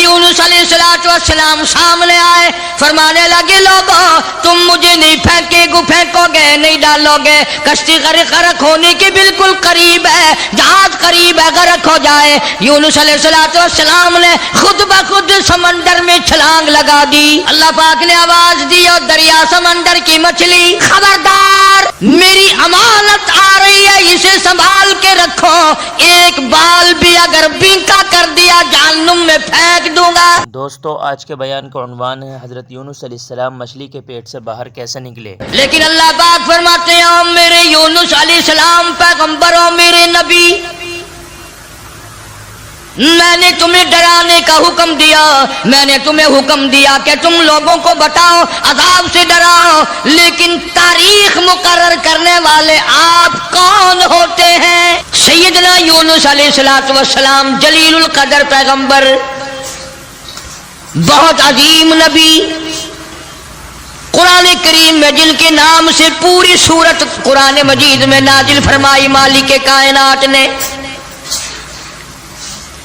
یونس علیہ السلام سامنے آئے، فرمانے لگے لوگوں تم مجھے نہیں پھینکو گے، نہیں ڈالو گے، کشتی غرق ہونے کے بالکل قریب ہے، جہاز قریب ہے، غرق ہو جائے۔ یونس علیہ السلام نے خود بخود سمندر میں چھلانگ لگا دی۔ اللہ پاک نے آواز دی اور دریا سمندر کی مچھلی خبردار، میری امانت آ رہی ہے، اسے سنبھال کے رکھو، ایک بال بھی اگر بینکا کر دیا جہنم میں پھینک دوں گا۔ دوستو آج کے بیان کا عنوان ہے حضرت یونس علیہ السلام مچھلی کے پیٹ سے باہر کیسے نکلے۔ لیکن اللہ پاک فرماتے ہیں میرے یونس علیہ السلام پیغمبر ہو، میرے نبی، میں نے تمہیں ڈرانے کا حکم دیا، میں نے تمہیں حکم دیا کہ تم لوگوں کو بتاؤ، عذاب سے ڈراؤ، لیکن تاریخ مقرر کرنے والے آپ کون ہوتے ہیں؟ سیدنا یونس علیہ السلام جلیل القدر پیغمبر، بہت عظیم نبی، قرآن کریم میں جن کے نام سے پوری سورت قرآن مجید میں نازل فرمائی مالک کائنات نے۔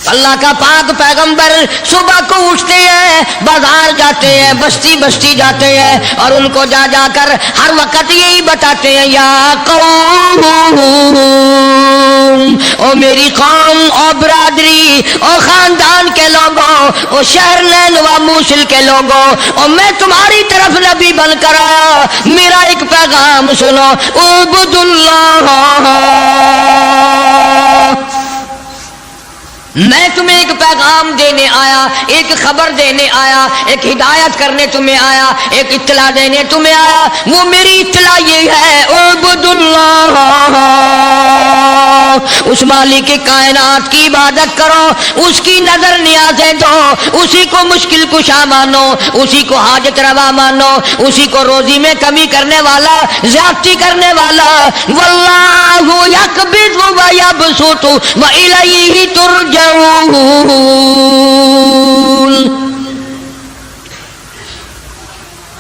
اللہ کا پاک پیغمبر صبح کو اٹھتے ہیں، بازار جاتے ہیں، بستی بستی جاتے ہیں، اور ان کو جا جا کر ہر وقت یہی بتاتے ہیں، یا قوم، او میری قوم، او برادری، او خاندان کے لوگوں، او شہر نین و موصل کے لوگوں، او میں تمہاری طرف نبی بن کر آیا، میرا ایک پیغام سنو، اعبد اللہ، میں تمہیں ایک پیغام دینے آیا، ایک خبر دینے آیا، ایک ہدایت کرنے تمہیں آیا، ایک اطلاع دینے تمہیں آیا، وہ میری اطلاع یہ ہے، اعبد اللہ، اس مالک کائنات کی عبادت کرو، اس کی نظر نیازیں دو، اسی کو مشکل کشا مانو، اسی کو حاجت روا مانو، اسی کو روزی میں کمی کرنے والا، زیادتی کرنے والا، واللہ یقبض و یبسط و الیہ ترجعون۔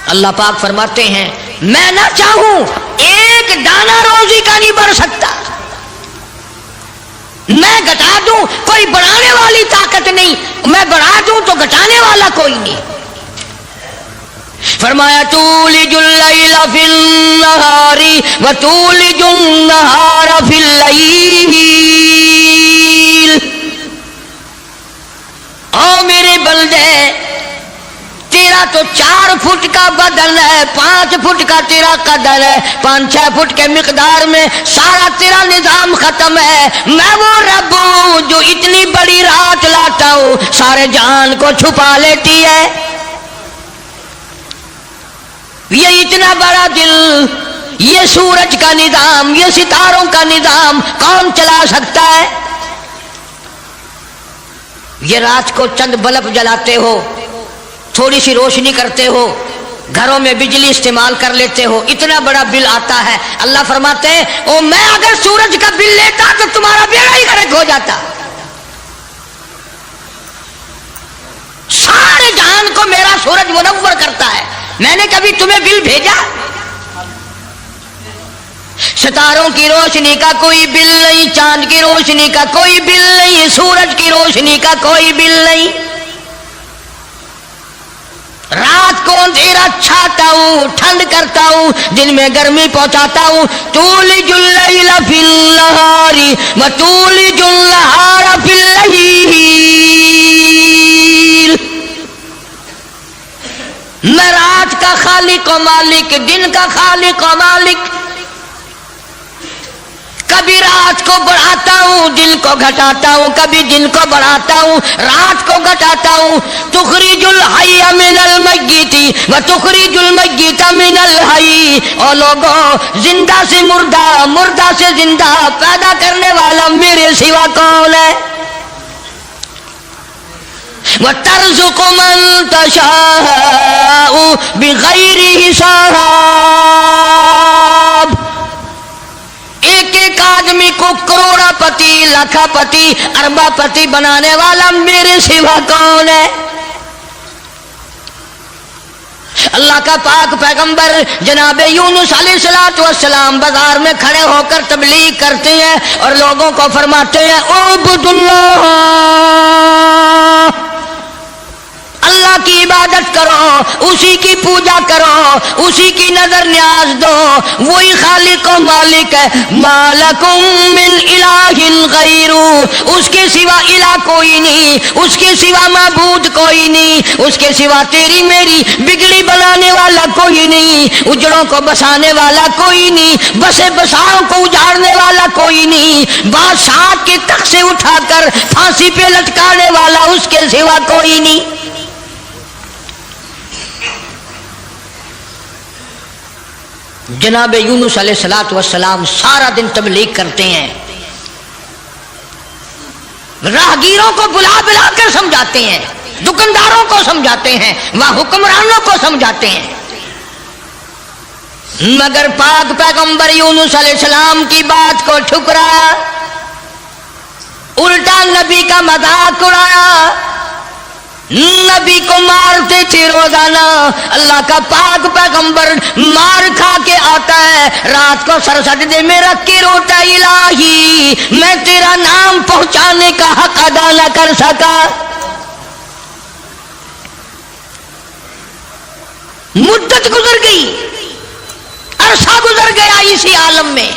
اللہ پاک فرماتے ہیں میں نہ چاہوں ایک دانہ روزی کا نہیں بڑھ سکتا، میں گھٹا دوں کوئی بڑھانے والی طاقت نہیں، میں بڑھا دوں تو گھٹانے والا کوئی نہیں۔ فرمایا تولج اللیل فی النہار وتولج النہار فی اللیل، او میرے بندے، تیرا تو 4 فٹ کا بدن ہے، 5 فٹ کا تیرا قدر ہے، 5-6 فٹ کے مقدار میں سارا تیرا نظام ختم ہے، میں وہ رب ہوں جو اتنی بڑی رات لاتا ہوں، سارے جہان کو چھپا لیتی ہے، یہ اتنا بڑا دل، یہ سورج کا نظام، یہ ستاروں کا نظام کون چلا سکتا ہے؟ یہ رات کو چند بلب جلاتے ہو، تھوڑی سی روشنی کرتے ہو، گھروں میں بجلی استعمال کر لیتے ہو، اتنا بڑا بل آتا ہے۔ اللہ فرماتے ہیں او میں اگر سورج کا بل لیتا تو تمہارا بیڑا ہی غرق ہو جاتا، سارے جہان کو میرا سورج منور کرتا ہے، میں نے کبھی تمہیں بل بھیجا؟ ستاروں کی روشنی کا کوئی بل نہیں، چاند کی روشنی کا کوئی بل نہیں، سورج کی روشنی کا کوئی بل نہیں، رات کو اندھیرا چھاتا ہوں، ٹھنڈ کرتا ہوں، دن میں گرمی پہنچاتا ہوں، تولج اللیل فی النہار وتولج النہار فی اللیل، میں رات کا خالق و مالک، دن کا خالق و مالک، کبھی رات کو بڑھاتا ہوں دن کو گھٹاتا ہوں، کبھی دن کو بڑھاتا ہوں رات کو گھٹاتا ہوں، تخرج الحی من المیت وتخرج المیت من الحی، اور لوگوں زندہ سے مردہ، مردہ سے زندہ پیدا کرنے والا میرے سوا کون ہے؟ وَتَرْزُقُ مَن تَشَاءُ بِغَيْرِ حساب، ایک ایک آدمی کو کروڑا پتی، لاکھا پتی، اربا پتی بنانے والا میرے سوا کون ہے؟ اللہ کا پاک پیغمبر جناب یونس علیہ السلام بازار میں کھڑے ہو کر تبلیغ کرتے ہیں اور لوگوں کو فرماتے ہیں اعبد اللہ، عبادت کرو، اسی کی پوجا کرو، اسی کی نظر نیاز دو، وہی خالق و مالک ہے. مالکم من الہ غیر، اس کے سوا الہ کوئی نہیں، اس کے سوا معبود کوئی نہیں، اس کے سوا تیری میری بگڑی بنانے والا کوئی نہیں، اجڑوں کو بسانے والا کوئی نہیں، بسے بساؤں کو اجاڑنے والا کوئی نہیں، بادشاہ کے تخت سے اٹھا کر پھانسی پہ لٹکانے والا اس کے سوا کوئی نہیں. جناب یونس علیہ السلام سارا دن تبلیغ کرتے ہیں، راہگیروں کو بلا بلا کر سمجھاتے ہیں، دکانداروں کو سمجھاتے ہیں، وہاں حکمرانوں کو سمجھاتے ہیں، مگر پاک پیغمبر یونس علیہ السلام کی بات کو ٹھکرایا، الٹا نبی کا مذاق اڑایا، نبی کو مارتے تھے روزانہ. اللہ کا پاک پیغمبر مار کھا کے آتا ہے، رات کو سر سجدے میں رکھ کے روتا، الہی میں تیرا نام پہنچانے کا حق ادا نہ کر سکا. مدت گزر گئی، عرصہ گزر گیا اسی عالم میں.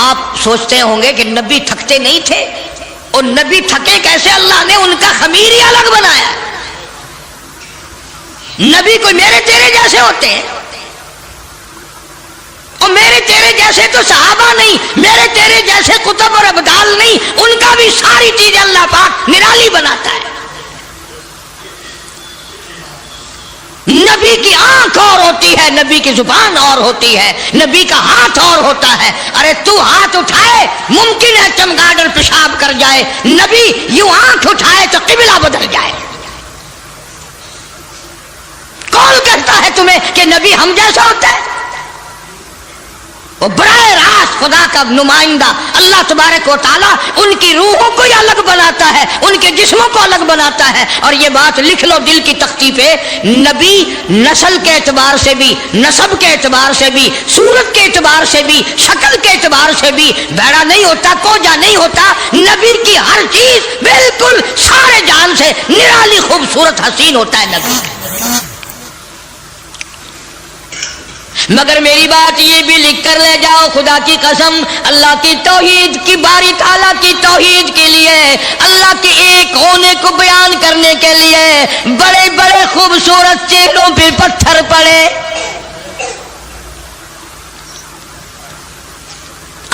آپ سوچتے ہوں گے کہ نبی تھکتے نہیں تھے، اور نبی تھکے کیسے؟ اللہ نے ان کا خمیر ہی الگ بنایا. نبی کوئی میرے تیرے جیسے ہوتے ہیں، اور میرے تیرے جیسے تو صحابہ نہیں، میرے تیرے جیسے کتب اور ابدال نہیں، ان کا بھی ساری چیزیں اللہ پاک نرالی بناتا ہے. نبی کی آنکھ اور ہوتی ہے، نبی کی زبان اور ہوتی ہے، نبی کا ہاتھ اور ہوتا ہے. ارے تو ہاتھ اٹھائے ممکن ہے چمگادڑ پیشاب کر جائے، نبی یوں آنکھ اٹھائے تو قبلہ بدل جائے. کون کہتا ہے تمہیں کہ نبی ہم جیسا ہوتا ہے؟ وہ براہ راست خدا کا نمائندہ اللہ تبارک و تعالیٰ ان کی روحوں کو ہی الگ بناتا ہے، ان کے جسموں کو الگ بناتا ہے. اور یہ بات لکھ لو دل کی تختی پہ، نبی نسل کے اعتبار سے بھی، نسب کے اعتبار سے بھی، صورت کے اعتبار سے بھی، شکل کے اعتبار سے بھی بیڑا نہیں ہوتا، کوجا نہیں ہوتا. نبی کی ہر چیز بالکل سارے جان سے نرالی خوبصورت حسین ہوتا ہے نبی. مگر میری بات یہ بھی لکھ کر لے جاؤ، خدا کی قسم، اللہ کی توحید کی، باری تعالیٰ کی توحید کے لیے، اللہ کے ایک ہونے کو بیان کرنے کے لیے بڑے بڑے خوبصورت چہروں پہ پتھر پڑے.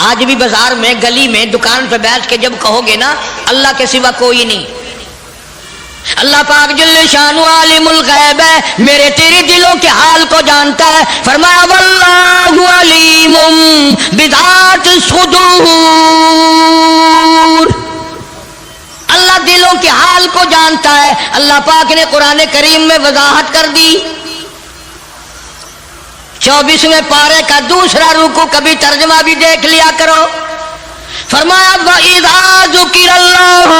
آج بھی بازار میں، گلی میں، دکان پہ بیٹھ کے جب کہو گے نا اللہ کے سوا کوئی نہیں، اللہ پاک جل شانہ عالم الغیب ہے، میرے تیرے دلوں کے حال کو جانتا ہے. فرمایا واللہ علیم بذات الصدور، اللہ دلوں کے حال کو جانتا ہے. اللہ پاک نے قرآن کریم میں وضاحت کر دی. 24ویں پارے کا دوسرا رکوع، کبھی ترجمہ بھی دیکھ لیا کرو. فرمایا وَإِذَا ذُكِرَ اللَّهُ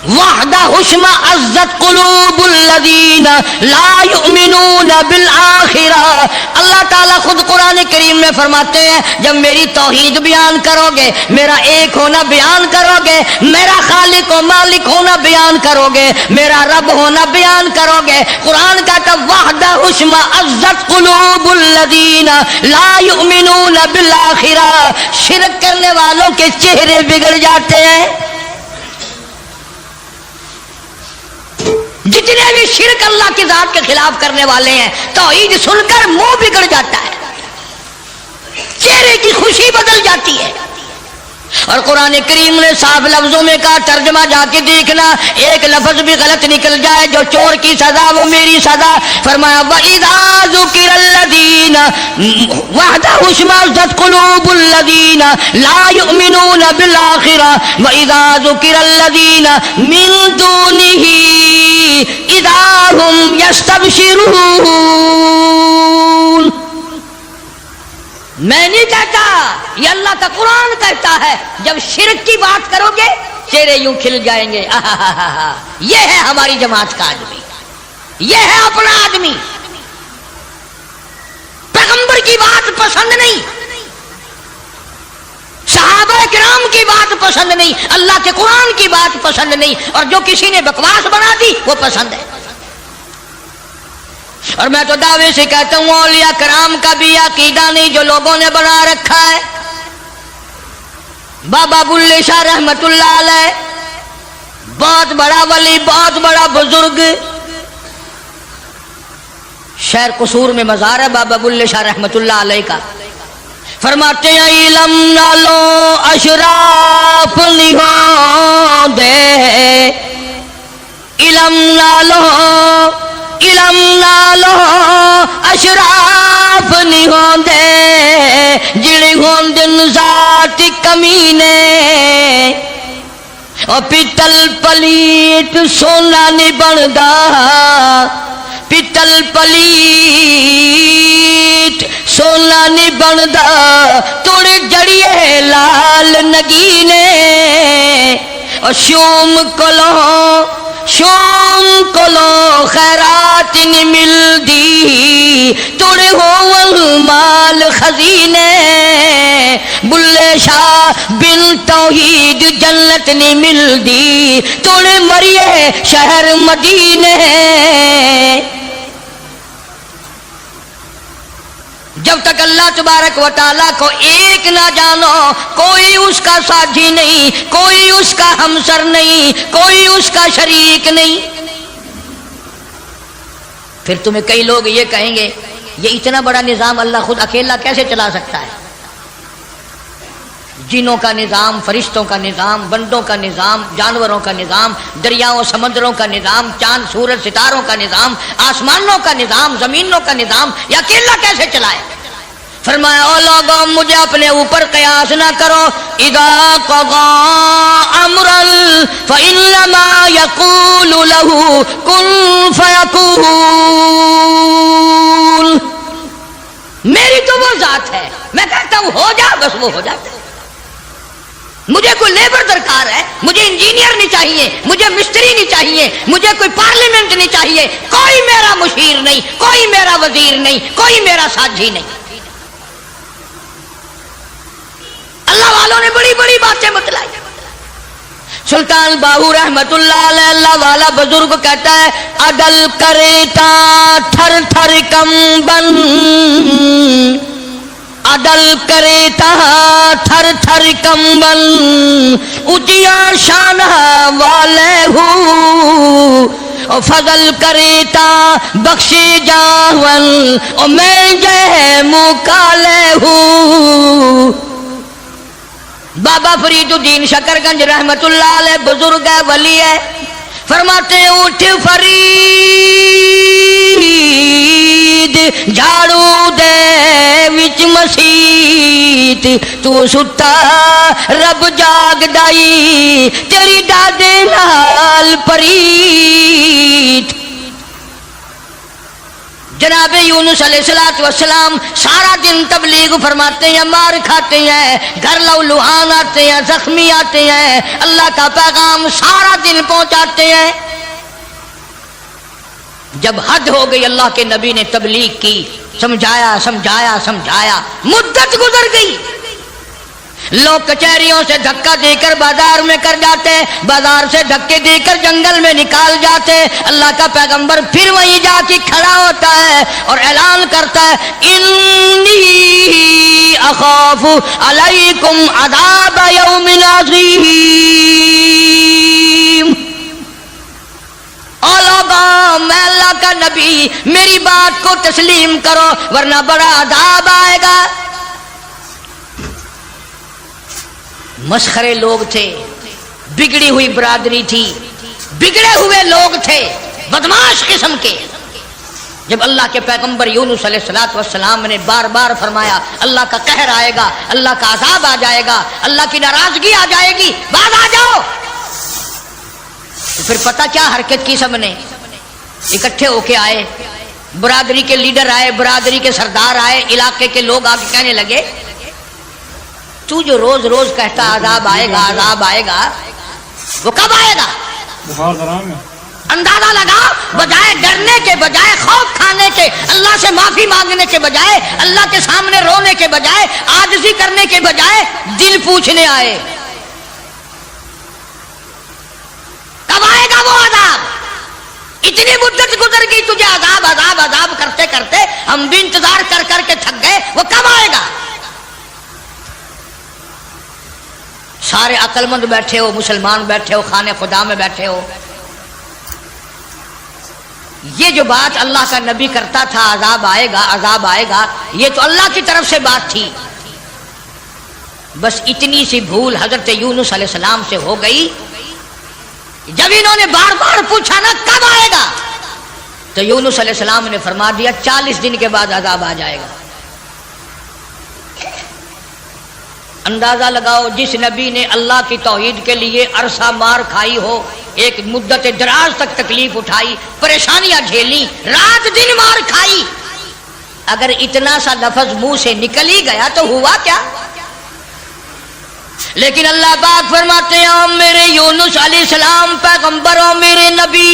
وَحْدَهُ اشْمَأَزَّتْ قُلُوبُ الَّذِينَ لَا يُؤْمِنُونَ بِالْآخِرَةِ. اللہ تعالیٰ خود قرآن کریم میں فرماتے ہیں جب میری توحید بیان کرو گے، میرا ایک ہونا بیان کرو گے، میرا خالق و مالک ہونا بیان کرو گے، میرا رب ہونا بیان کرو گے، قرآن کہتا وَحْدَهُ اشْمَأَزَّتْ قُلُوبُ الَّذِينَ لَا يُؤْمِنُونَ بِالْآخِرَةِ. شرک کرنے والوں کے چہرے بگڑ جاتے ہیں. جتنے بھی شرک اللہ کی ذات کے خلاف کرنے والے ہیں، توحید سن کر منہ بگڑ جاتا ہے، چہرے کی خوشی بدل جاتی ہے. اور قرآن کریم نے صاف لفظوں میں کہا، ترجمہ جا کے دیکھنا، ایک لفظ بھی غلط نکل جائے، جو چور کی سزا وہ میری سزا. فرمایا وَإِذَا ذُكِرَ الَّذِينَ وَحْدَهُ اشْمَأَزَّتْ قُلُوبُ الَّذِينَ لَا يُؤْمِنُونَ بِالْآخِرَةِ وَإِذَا ذُكِرَ الَّذِينَ مِن دُونِهِ إِذَا هُمْ يَسْتَبْشِرُونَ. میں نہیں کہتا، یہ اللہ کا قرآن کہتا ہے، جب شرک کی بات کرو گے چہرے یوں کھل جائیں گے. یہ ہے ہماری جماعت کا آدمی، یہ ہے اپنا آدمی. پیغمبر کی بات پسند نہیں، صحابہ کرام کی بات پسند نہیں، اللہ کے قرآن کی بات پسند نہیں، اور جو کسی نے بکواس بنا دی وہ پسند ہے۔ اور میں تو دعوے سے کہتا ہوں اولیاء کرام کا بھی عقیدہ نہیں جو لوگوں نے بنا رکھا ہے۔ بابا بلے شاہ رحمت اللہ علیہ بہت بڑا ولی، بہت بڑا بزرگ، شہر قصور میں مزار ہے بابا بلے شاہ رحمت اللہ علیہ کا۔ فرماتے ہیں علم نہ لو اشراف نہیں ہوں دے، علم نہ لو، علم نہ لو اشراف نہیں ہوں دے، جڑے ہوں دن ذات کمینے، اور پیتل پلیت سونا نہیں بندا، پیتل پلیت سونا نہیں بندا، توڑے جڑیے لال نگینے، اور شوم کلو خیرات نہیں ملدی، توڑے ہون مال خزینے، بلے شاہ بن توحید جنت نہیں ملدی، توڑے مریے شہر مدینے۔ جب تک اللہ تبارک و تعالیٰ کو ایک نہ جانو، کوئی اس کا ساتھی نہیں، کوئی اس کا ہمسر نہیں، کوئی اس کا شریک نہیں۔ پھر تمہیں کئی لوگ یہ کہیں گے یہ اتنا بڑا نظام اللہ خود اکیلا کیسے چلا سکتا ہے؟ جنوں کا نظام، فرشتوں کا نظام، بندوں کا نظام، جانوروں کا نظام، دریاؤں سمندروں کا نظام، چاند سورج ستاروں کا نظام، آسمانوں کا نظام، زمینوں کا نظام، یہ اکیلا کیسے چلائے؟ فرمایا او لوگوں مجھے اپنے اوپر قیاس نہ کرو، اذا قضى امرا فانما يقول له كن فيكون۔ میری تو وہ ذات ہے، میں کہتا ہوں ہو جا، بس وہ ہو جاتا ہے۔ مجھے کوئی لیبر درکار ہے، مجھے انجینئر نہیں چاہیے، مجھے مستری نہیں چاہیے، مجھے کوئی پارلیمنٹ نہیں چاہیے، کوئی میرا مشیر نہیں، کوئی میرا وزیر نہیں، کوئی میرا ساتھی نہیں۔ اللہ والوں نے بڑی بڑی باتیں بتلائی۔ سلطان باہو رحمت اللہ علیہ اللہ والا بزرگ کہتا ہے عدل کریتا تھر تھر کمبن، عدل کریتا تھر تھر کمبن، اچیا شان والے ہو، فضل کریتا بخشی جاون، اور میں جے مکالے ہوں۔ بابا فرید الدین شکر گنج رحمت اللہ علیہ بزرگ ہے، ولی ہے، فرماتے ہیں اٹھ فرید جھاڑو دے وچ مسیت، تو ستا رب جاگ دائی تیری دادے نال پریت۔ جناب یونس علیہ السلام سارا دن تبلیغ فرماتے ہیں، مار کھاتے ہیں، گھر لو لوہان آتے ہیں، زخمی آتے ہیں، اللہ کا پیغام سارا دن پہنچاتے ہیں۔ جب حد ہو گئی اللہ کے نبی نے تبلیغ کی، سمجھایا سمجھایا سمجھایا، مدت گزر گئی، لوگ کچہریوں سے دھکا دے کر بازار میں کر جاتے، بازار سے دھکے دے کر جنگل میں نکال جاتے۔ اللہ کا پیغمبر پھر وہیں جا کے کھڑا ہوتا ہے اور اعلان کرتا ہے انی اخاف علیکم عذاب یوم عظیم۔ او لوگوں میں اللہ کا نبی، میری بات کو تسلیم کرو ورنہ بڑا عذاب آئے گا۔ مسخرے لوگ تھے، بگڑی ہوئی برادری تھی، بگڑے ہوئے لوگ تھے، بدماش قسم کے۔ جب اللہ کے پیغمبر یونس علیہ السلام نے بار بار فرمایا اللہ کا قہر آئے گا، اللہ کا عذاب آ جائے گا، اللہ کی ناراضگی آ جائے گی، باز آ جاؤ، تو پھر پتہ کیا حرکت کی؟ سب نے اکٹھے ہو کے آئے، برادری کے لیڈر آئے، برادری کے سردار آئے، علاقے کے لوگ آ کے کہنے لگے تو جو روز روز کہتا عذاب آئے گا عذاب آئے گا، وہ کب آئے گا؟ اندازہ لگا، بجائے ڈرنے کے، بجائے خوف کھانے کے، اللہ سے معافی مانگنے کے بجائے، اللہ کے سامنے رونے کے بجائے، عاجزی کرنے کے بجائے دل پوچھنے آئے کب آئے گا وہ عذاب؟ اتنی مدت گزر گئی تجھے عذاب عذاب عذاب کرتے کرتے، ہم بھی انتظار کر کر کے تھک گئے، وہ کب آئے گا؟ سارے عقل مند بیٹھے ہو، مسلمان بیٹھے ہو، خانے خدا میں بیٹھے ہو، یہ جو بات اللہ کا نبی کرتا تھا عذاب آئے گا عذاب آئے گا، یہ تو اللہ کی طرف سے بات تھی، بس اتنی سی بھول حضرت یونس علیہ السلام سے ہو گئی، جب انہوں نے بار بار پوچھا نا کب آئے گا، تو یونس علیہ السلام نے فرما دیا 40 دن کے بعد عذاب آ جائے گا۔ اندازہ لگاؤ، جس نبی نے اللہ کی توحید کے لیے عرصہ مار کھائی ہو، ایک مدت دراز تک تکلیف اٹھائی، پریشانیاں جھیلی، رات دن مار کھائی، اگر اتنا سا لفظ منہ سے نکل ہی گیا تو ہوا کیا؟ لیکن اللہ پاک فرماتے ہیں میرے یونس علیہ السلام پیغمبر اور میرے نبی،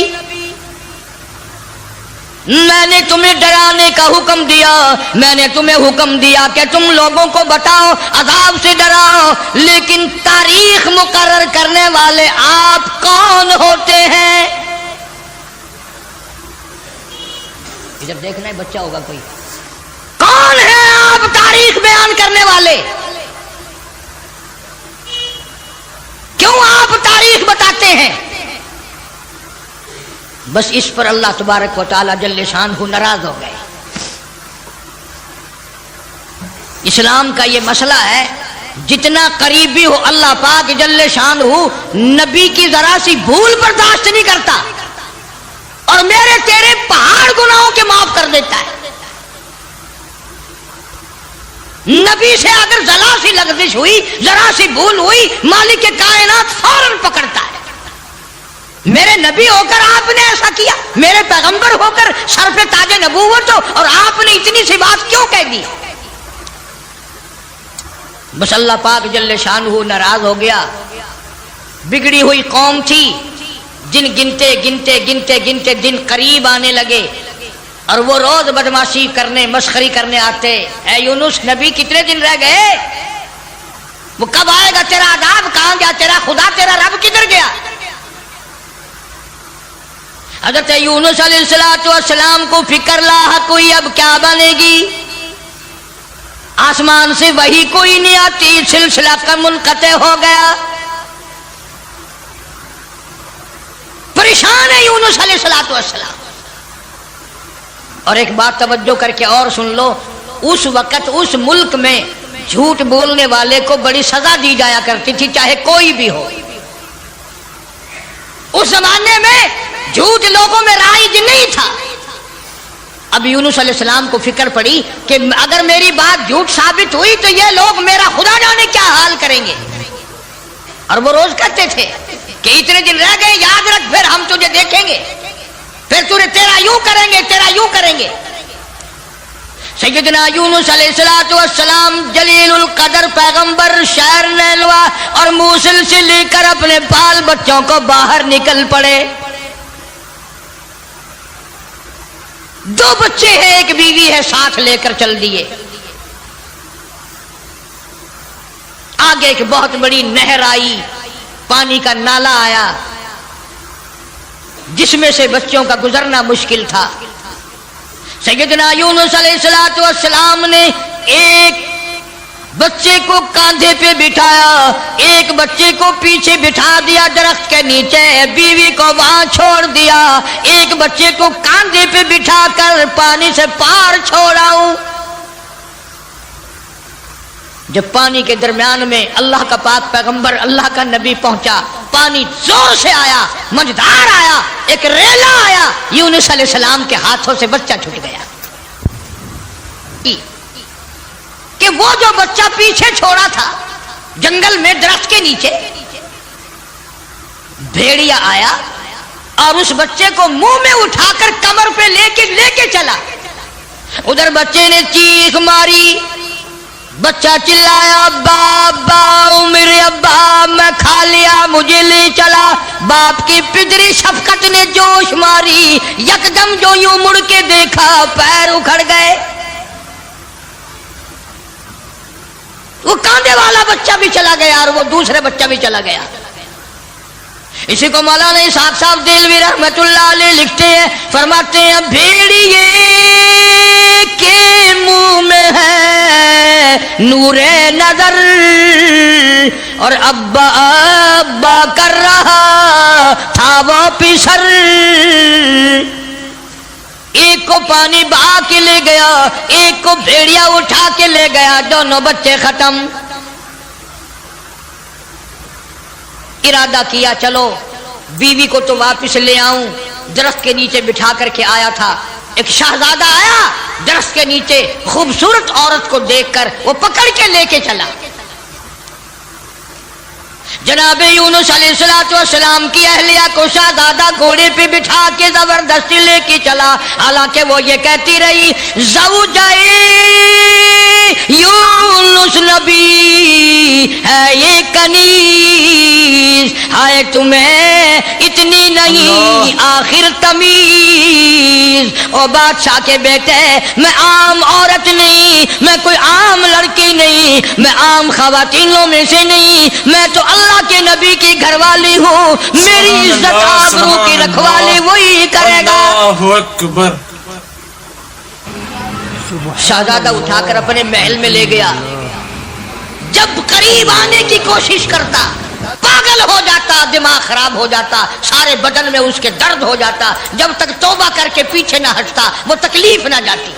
میں نے تمہیں ڈرانے کا حکم دیا، میں نے تمہیں حکم دیا کہ تم لوگوں کو بتاؤ، عذاب سے ڈراؤ، لیکن تاریخ مقرر کرنے والے آپ کون ہوتے ہیں؟ ادھر دیکھنا ہے، بچہ ہوگا کوئی، کون ہے آپ تاریخ بیان کرنے والے؟ کیوں آپ تاریخ بتاتے ہیں؟ بس اس پر اللہ تبارک و تعالی جل شانہ ناراض ہو گئے۔ اسلام کا یہ مسئلہ ہے، جتنا قریبی ہو اللہ پاک جل شانہ نبی کی ذرا سی بھول برداشت نہیں کرتا، اور میرے تیرے پہاڑ گناہوں کے معاف کر دیتا ہے۔ نبی سے اگر ذرا سی لغزش ہوئی، ذرا سی بھول ہوئی، مالک کائنات فوراً پکڑتا ہے۔ میرے نبی ہو کر آپ نے ایسا کیا، میرے پیغمبر ہو کر شرف تاج نبوت ہو، اور آپ نے اتنی سی بات کیوں کہہ دی؟ بس اللہ پاک جل شانہ ناراض ہو گیا۔ بگڑی ہوئی قوم تھی، جن گنتے گنتے گنتے گنتے دن قریب آنے لگے، اور وہ روز بدماشی کرنے، مسخری کرنے آتے۔ اے یونس نبی کتنے دن رہ گئے؟ وہ کب آئے گا تیرا عذاب؟ کہاں گیا تیرا خدا؟ تیرا رب کدھر گیا؟ حضرت یونس علیہ السلام کو فکر لاحا کوئی اب کیا بنے گی، آسمان سے وہی کوئی نہیں آتی، سلسلہ کا منقطع ہو گیا۔ پریشان ہے یونس علیہ السلام۔ اور ایک بات توجہ کر کے اور سن لو، اس وقت اس ملک میں جھوٹ بولنے والے کو بڑی سزا دی جایا کرتی تھی، چاہے کوئی بھی ہو۔ اس زمانے میں جھوٹ لوگوں میں رائج نہیں تھا۔ اب یونس علیہ السلام کو فکر پڑی کہ اگر میری بات جھوٹ ثابت ہوئی تو یہ لوگ میرا خدا جانے کیا حال کریں گے، اور وہ روز کہتے تھے کہ اتنے دن رہ گئے، یاد رکھ، پھر ہم تجھے دیکھیں گے، پھر تیرا یوں کریں گے، تیرا یوں کریں گے۔ سیدنا یونس علیہ السلام جلیل القدر پیغمبر شہر نیلوا اور موصل سے لے کر اپنے بال بچوں کو باہر نکل پڑے۔ 2 بچے ہیں، ایک بیوی ہے، ساتھ لے کر چل دیے۔ آگے ایک بہت بڑی نہر آئی، پانی کا نالا آیا، جس میں سے بچوں کا گزرنا مشکل تھا۔ سیدنا یونس علیہ السلام نے ایک بچے کو کاندھے پہ بٹھایا، ایک بچے کو پیچھے بٹھا دیا درخت کے نیچے، بیوی کو وہاں چھوڑ دیا، ایک بچے کو کاندھے پہ بٹھا کر پانی سے پار چھوڑا ہوں۔ جب پانی کے درمیان میں اللہ کا پاک پیغمبر، اللہ کا نبی پہنچا، پانی زور سے آیا، مجدار آیا، ایک ریلا آیا، یونس علیہ السلام کے ہاتھوں سے بچہ چھوٹ گیا۔ کہ وہ جو بچہ پیچھے چھوڑا تھا جنگل میں درخت کے نیچے، بھیڑیا آیا اور اس بچے کو منہ میں اٹھا کر کمر پہ لے کے چلا۔ ادھر بچے نے چیخ ماری، بچہ چلایا ابا ابا، میرے ابا میں کھا لیا مجھے لے چلا۔ باپ کی پدری شفقت نے جوش ماری، یکدم جو یوں مڑ کے دیکھا پیر اکھڑ گئے۔ وہ کاندھے والا بچہ بھی چلا گیا اور وہ دوسرے بچہ بھی چلا گیا۔ اسی کو مولانا اسحاق صاحب دہلوی رحمت اللہ علیہ لکھتے ہیں، فرماتے ہیں بھیڑیے کے منہ میں ہے نور نظر اور ابا ابا کر رہا تھا وہ پسر۔ ایک کو پانی بہا کے لے گیا، ایک کو بھیڑیا اٹھا کے لے گیا، دونوں بچے ختم۔ ارادہ کیا چلو بیوی کو تو واپس لے آؤں، درخت کے نیچے بٹھا کر کے آیا تھا۔ ایک شہزادہ آیا درخت کے نیچے، خوبصورت عورت کو دیکھ کر وہ پکڑ کے لے کے چلا۔ جناب یونس علیہ السلام کی اہلیہ کو شہزادہ گھوڑے پہ بٹھا کے زبردستی لے کے چلا، حالانکہ وہ یہ کہتی رہی زوجائے یونس نبی ہے یہ کنیز، ہائے تمہیں اتنی نہیں آخر تمیز۔ او بادشاہ کے بیٹے، میں عام عورت نہیں، میں کوئی عام لڑکی نہیں، میں عام خواتینوں میں سے نہیں، میں تو اللہ کے نبی کی گھر والی ہوں، میری عزت آبرو کی رکھوالی وہی کرے گا۔ اللہ اکبر۔ شہزادہ اٹھا کر اپنے محل میں لے گیا۔ جب قریب آنے کی کوشش کرتا پاگل ہو جاتا، دماغ خراب ہو جاتا، سارے بدن میں اس کے درد ہو جاتا۔ جب تک توبہ کر کے پیچھے نہ ہٹتا وہ تکلیف نہ جاتی۔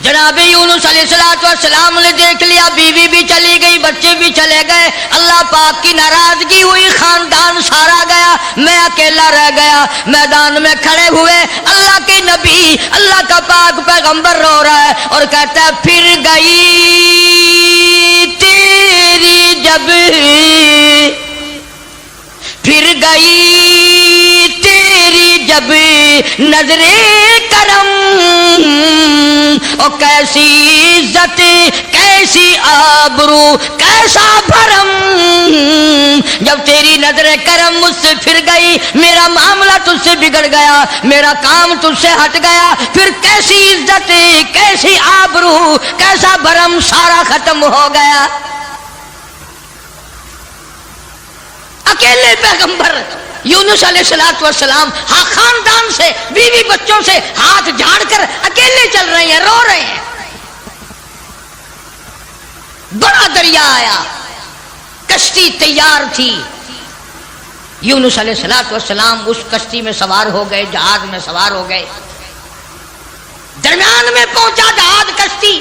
جناب یونس علیہ السلام نے دیکھ لیا، بیوی بھی چلی گئی، بچے بھی چلے گئے، اللہ پاک کی ناراضگی ہوئی، خاندان سارا گیا، میں اکیلا رہ گیا۔ میدان میں کھڑے ہوئے اللہ کے نبی، اللہ کا پاک پیغمبر رو رہا ہے اور کہتا ہے پھر گئی تیری جب، پھر گئی تیری جب نظر کرم، او کیسی عزت کیسی آبرو کیسا بھرم۔ جب تیری نظر کرم مجھ سے پھر گئی، میرا معاملہ تجھ سے بگڑ گیا، میرا کام تجھ سے ہٹ گیا، پھر کیسی عزت کیسی آبرو کیسا بھرم سارا ختم ہو گیا۔ اکیلے پیغمبر یونس علیہ السلام ہاں خاندان سے بیوی بچوں سے ہاتھ جھاڑ کر اکیلے چل رہے ہیں، رو رہے ہیں۔ بڑا دریا آیا، کشتی تیار تھی، یونس علیہ السلام اس کشتی میں سوار ہو گئے، جہاز میں سوار ہو گئے۔ درمیان میں پہنچا جہاز، کشتی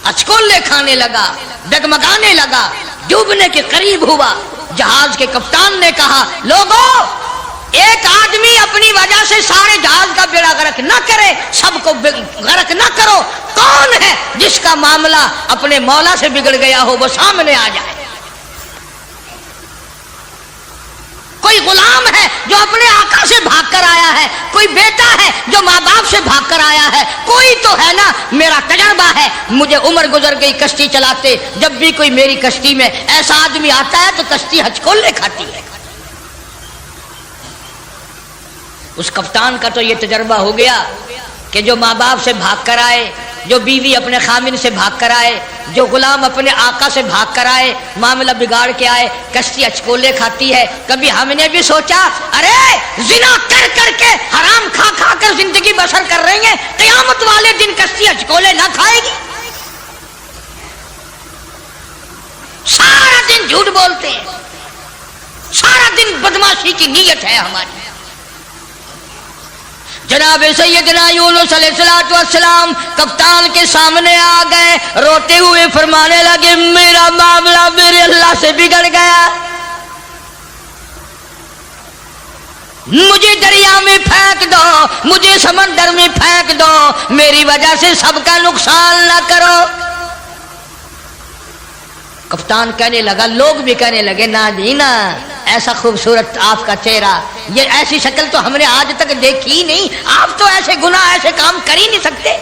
اچکولے کھانے لگا، ڈگمگانے لگا، ڈوبنے کے قریب ہوا۔ جہاز کے کپتان نے کہا لوگوں، ایک آدمی اپنی وجہ سے سارے جہاز کا بیڑا غرق نہ کرے، سب کو غرق نہ کرو۔ کون ہے جس کا معاملہ اپنے مولا سے بگڑ گیا ہو وہ سامنے آ جائے۔ کوئی غلام ہے جو اپنے آقا سے بھاگ کر آیا ہے، کوئی بیٹا ہے جو ماں باپ سے بھاگ کر آیا ہے، کوئی تو ہے نا۔ میرا تجربہ ہے، مجھے عمر گزر گئی کشتی چلاتے، جب بھی کوئی میری کشتی میں ایسا آدمی آتا ہے تو کشتی ہچکولے کھاتی ہے۔ اس کپتان کا تو یہ تجربہ ہو گیا کہ جو ماں باپ سے بھاگ کر آئے، جو بیوی اپنے خامن سے بھاگ کر آئے، جو غلام اپنے آقا سے بھاگ کر آئے، معاملہ بگاڑ کے آئے، کشتی اچکولے کھاتی ہے۔ کبھی ہم نے بھی سوچا ارے زنا کر کر کے حرام کھا کھا کر زندگی بسر کر رہی ہیں، قیامت والے دن کشتی اچکولے نہ کھائے گی؟ سارا دن جھوٹ بولتے ہیں، سارا دن بدماشی کی نیت ہے ہماری۔ جناب سیدنا یونس علیہ السلام کپتان کے سامنے آ گئے، روتے ہوئے فرمانے لگے میرا معاملہ میرے اللہ سے بگڑ گیا، مجھے دریا میں پھینک دو، مجھے سمندر میں پھینک دو، میری وجہ سے سب کا نقصان نہ کرو۔ کپتان کہنے لگا، لوگ بھی کہنے لگے نا جی نا، ایسا خوبصورت آپ کا چہرہ، یہ ایسی شکل تو ہم نے آج تک دیکھی ہی نہیں، آپ تو ایسے گناہ ایسے کام کر ہی نہیں سکتے۔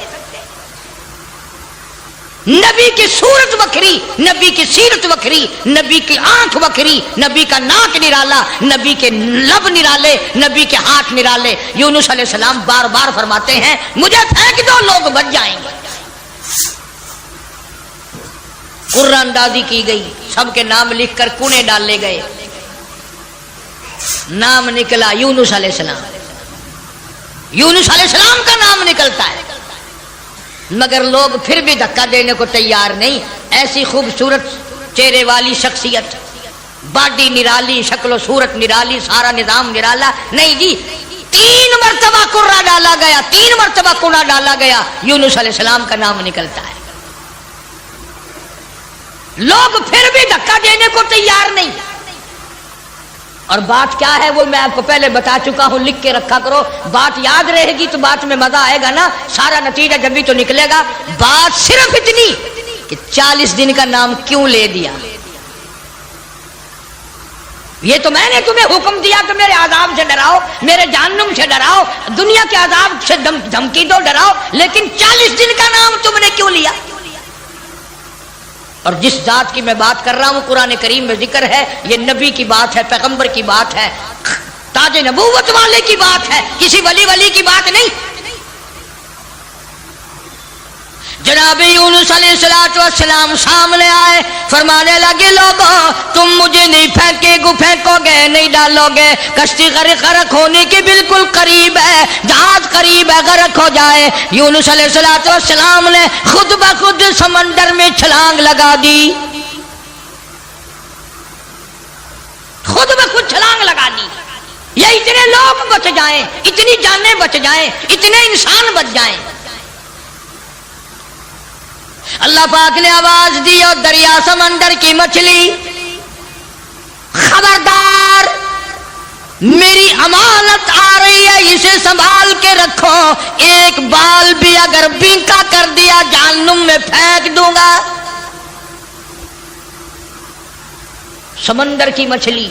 نبی کی صورت وکری، نبی کی سیرت وکری، نبی کی آنکھ وکری، نبی کا ناک نرالا، نبی کے لب نرالے، نبی کے ہاتھ نرالے۔ یونس علیہ السلام بار بار فرماتے ہیں مجھے پھینک دو لوگ بچ جائیں گے۔ قرآن اندازی کی گئی، سب کے نام لکھ کر کونے ڈالے گئے، نام نکلا یونس علیہ السلام۔ یونس علیہ السلام کا نام نکلتا ہے، مگر لوگ پھر بھی دھکا دینے کو تیار نہیں۔ ایسی خوبصورت چہرے والی شخصیت، باڈی نرالی، شکل و صورت نرالی، سارا نظام نرالا، نہیں جی، 3 مرتبہ قرہ ڈالا گیا، 3 مرتبہ کنہ ڈالا گیا، یونس علیہ السلام کا نام نکلتا ہے۔ لوگ پھر بھی دھکا دینے کو تیار نہیں۔ اور بات کیا ہے وہ میں آپ کو پہلے بتا چکا ہوں، لکھ کے رکھا کرو، بات یاد رہے گی تو بات میں مزہ آئے گا نا، سارا نتیجہ جب بھی تو نکلے گا۔ بات صرف اتنی کہ 40 دن کا نام کیوں لے دیا۔ یہ تو میں نے تمہیں حکم دیا کہ میرے عذاب سے ڈراؤ، میرے جہنم سے ڈراؤ، دنیا کے عذاب سے دھمکی دو، ڈراؤ، لیکن 40 دن کا نام تم نے کیوں لیا؟ اور جس ذات کی میں بات کر رہا ہوں قرآن کریم میں ذکر ہے، یہ نبی کی بات ہے، پیغمبر کی بات ہے، تاج نبوت والے کی بات ہے، کسی ولی کی بات نہیں۔ جناب یونس علیہ السلام سامنے آئے، فرمانے لگے لوگوں تم مجھے نہیں پھینکو گے، نہیں ڈالو گے، کشتی غرق ہونے کے بالکل قریب ہے، جہاز قریب ہے غرق ہو جائے۔ یونس علیہ السلام نے خود بخود سمندر میں چھلانگ لگا دی، خود بخود چھلانگ لگا دی۔ یہ اتنے لوگ بچ جائیں، اتنی جانیں بچ جائیں، اتنے انسان بچ جائیں۔ اللہ پاک نے آواز دی اور دریا سمندر کی مچھلی خبردار، میری امانت آ رہی ہے، اسے سنبھال کے رکھو، ایک بال بھی اگر بینکا کر دیا جہنم میں پھینک دوں گا۔ سمندر کی مچھلی،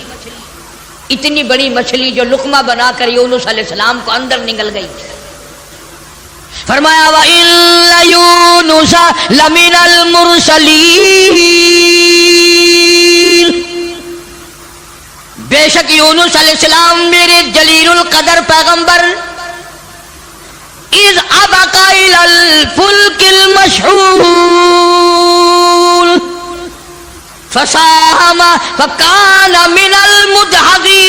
اتنی بڑی مچھلی جو لقمہ بنا کر یونس علیہ السلام کو اندر نگل گئی۔ فرمایا وَإِنَّ يُونُسَ لَمِنَ الْمُرْسَلِينَ، بے شک یونس علیہ السلام میرے جلیل القدر پیغمبر، اِذْ أَبَقَ إِلَى الْفُلْكِ الْمَشْحُونِ فَسَاهَمَ فَكَانَ مِنَ الْمُدْحَضِينَ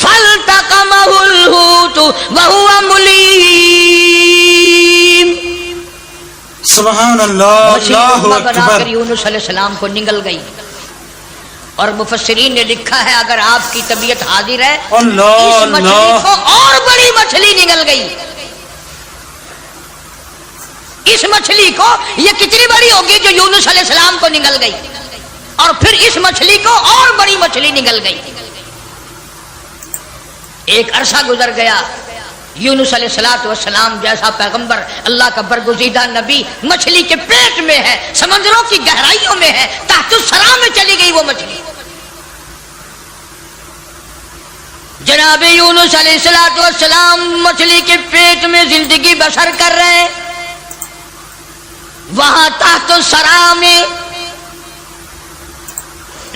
فَالْتَقَمَهُ الْحُوتُ وَهُوَ مُلِيمٌ۔ سبحان اللہ، اللہ بنا اکبر۔ کر یونس علیہ السلام کو نگل گئی، اور مفسرین نے لکھا ہے اگر آپ کی طبیعت حاضر ہے، اللہ اس مچھلی اللہ، کو اور بڑی مچھلی نگل گئی۔ اس مچھلی کو، یہ کتنی بڑی ہوگی جو یونس علیہ السلام کو نگل گئی، اور پھر اس مچھلی کو اور بڑی مچھلی نگل گئی۔ ایک عرصہ گزر گیا، یونس علیہ السلام جیسا پیغمبر، اللہ کا برگزیدہ نبی مچھلی کے پیٹ میں ہے، سمندروں کی گہرائیوں میں ہے، تحت الثرى میں چلی گئی وہ مچھلی۔ جناب یونس علیہ السلام مچھلی کے پیٹ میں زندگی بسر کر رہے ہیں، وہاں تحت الثرى میں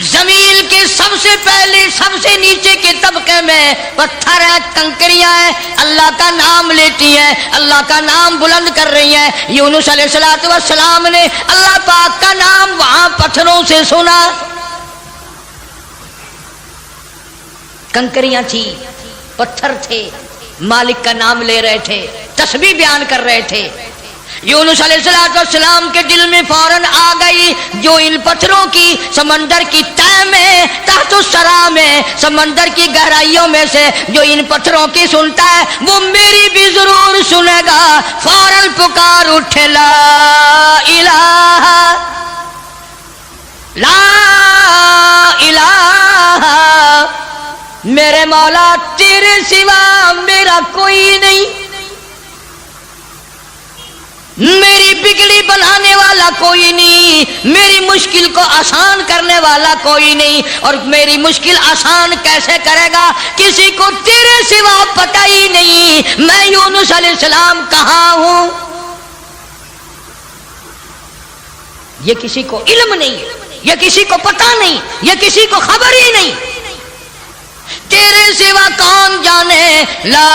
زمین کے سب سے پہلے سب سے نیچے کے طبقے میں پتھر ہے، کنکریاں ہیں، اللہ کا نام لیتی ہیں، اللہ کا نام بلند کر رہی ہیں۔ یونس علیہ السلام نے اللہ پاک کا نام وہاں پتھروں سے سنا، کنکریاں تھی، پتھر تھے، مالک کا نام لے رہے تھے، تسبیح بیان کر رہے تھے۔ یونس علیہ السلام کے دل میں فوراً آ گئی، جو ان پتھروں کی سمندر کی تہ میں، تحت الثرى میں، سمندر کی گہرائیوں میں سے جو ان پتھروں کی سنتا ہے وہ میری بھی ضرور سنے گا۔ فوراً پکار اٹھے لا الہ لا الہ، میرے مولا تیرے سوا میرا کوئی نہیں، میری بگڑی بنانے والا کوئی نہیں، میری مشکل کو آسان کرنے والا کوئی نہیں، اور میری مشکل آسان کیسے کرے گا؟ کسی کو تیرے سوا پتہ ہی نہیں میں یونس علیہ السلام کہاں ہوں، یہ کسی کو علم نہیں، یہ کسی کو پتہ نہیں، یہ کسی کو خبر ہی نہیں، تیرے سوا کون جانے؟ لا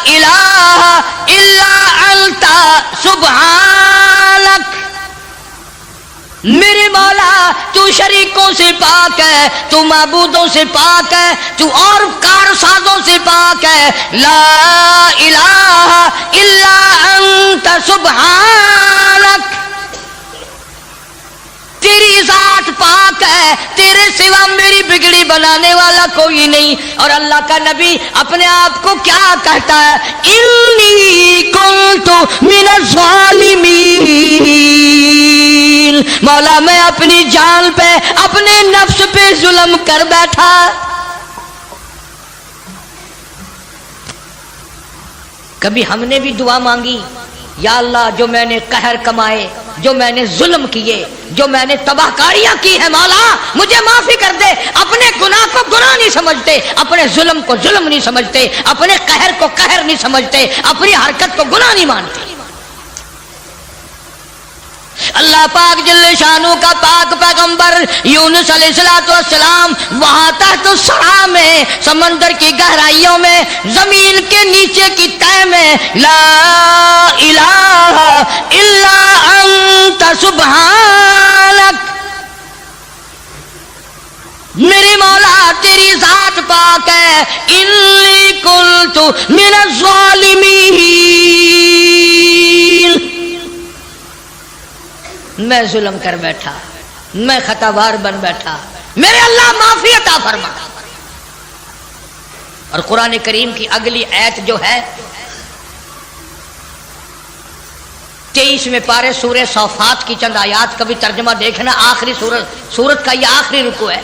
الہ الا انت سبحانک، میرے مولا تو شریکوں سے پاک ہے، تو معبودوں سے پاک ہے، تو اور کارسازوں سے پاک ہے، لا الہ الا انت سبحانک، تیری ذات پاک ہے، تیرے سوا میری بگڑی بنانے والا کوئی نہیں۔ اور اللہ کا نبی اپنے آپ کو کیا کہتا ہے؟ انی کنت من الظالمین، مولا میں اپنی جان پہ اپنے نفس پہ ظلم کر بیٹھا۔ کبھی ہم نے بھی دعا مانگی، یا اللہ جو میں نے قہر کمائے، جو میں نے ظلم کیے، جو میں نے تباہ کاریاں کی ہے، مولا مجھے معافی کر دے۔ اپنے گناہ کو گناہ نہیں سمجھتے، اپنے ظلم کو ظلم نہیں سمجھتے، اپنے قہر کو قہر نہیں سمجھتے، اپنی حرکت کو گناہ نہیں مانتے۔ اللہ پاک جل شانو کا پاک پیغمبر یونس علیہ السلام وہاں تحت الثرى میں، سمندر کی گہرائیوں میں، زمین کے نیچے کی تہ میں، لا الہ الا انت سبحانک، میرے مولا تیری ذات پاک ہے، انی کنت من الظالمین، میں ظلم کر بیٹھا، میں خطا بار بن بیٹھا، میرے اللہ معافی عطا فرما۔ اور قرآن کریم کی اگلی آیت جو ہے 23ویں پارے سورہ صافات کی چند آیات کا بھی ترجمہ دیکھنا، آخری سورت کا یہ آخری رکوع ہے۔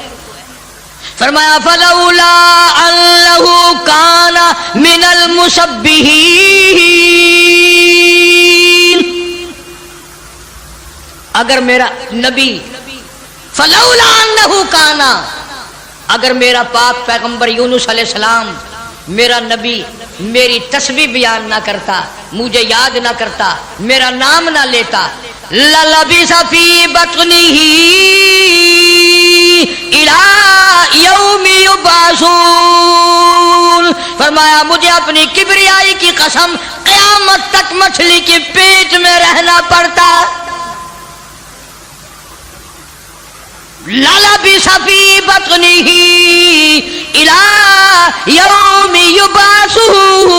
فرمایا فلولا انہ کان من المسبحین، اگر میرا نبی، فلولا انہ کانا، اگر میرا پاک پیغمبر یونس علیہ السلام میرا نبی میری تسبیح بیان نہ کرتا، مجھے یاد نہ کرتا، میرا نام نہ لیتا، للبث فی بطنہ الی یوم یبعثون، فرمایا مجھے اپنی کبریائی کی قسم قیامت تک مچھلی کے پیٹ میں رہنا پڑتا۔ للبث فی بطنہ الی یوم یبعثون،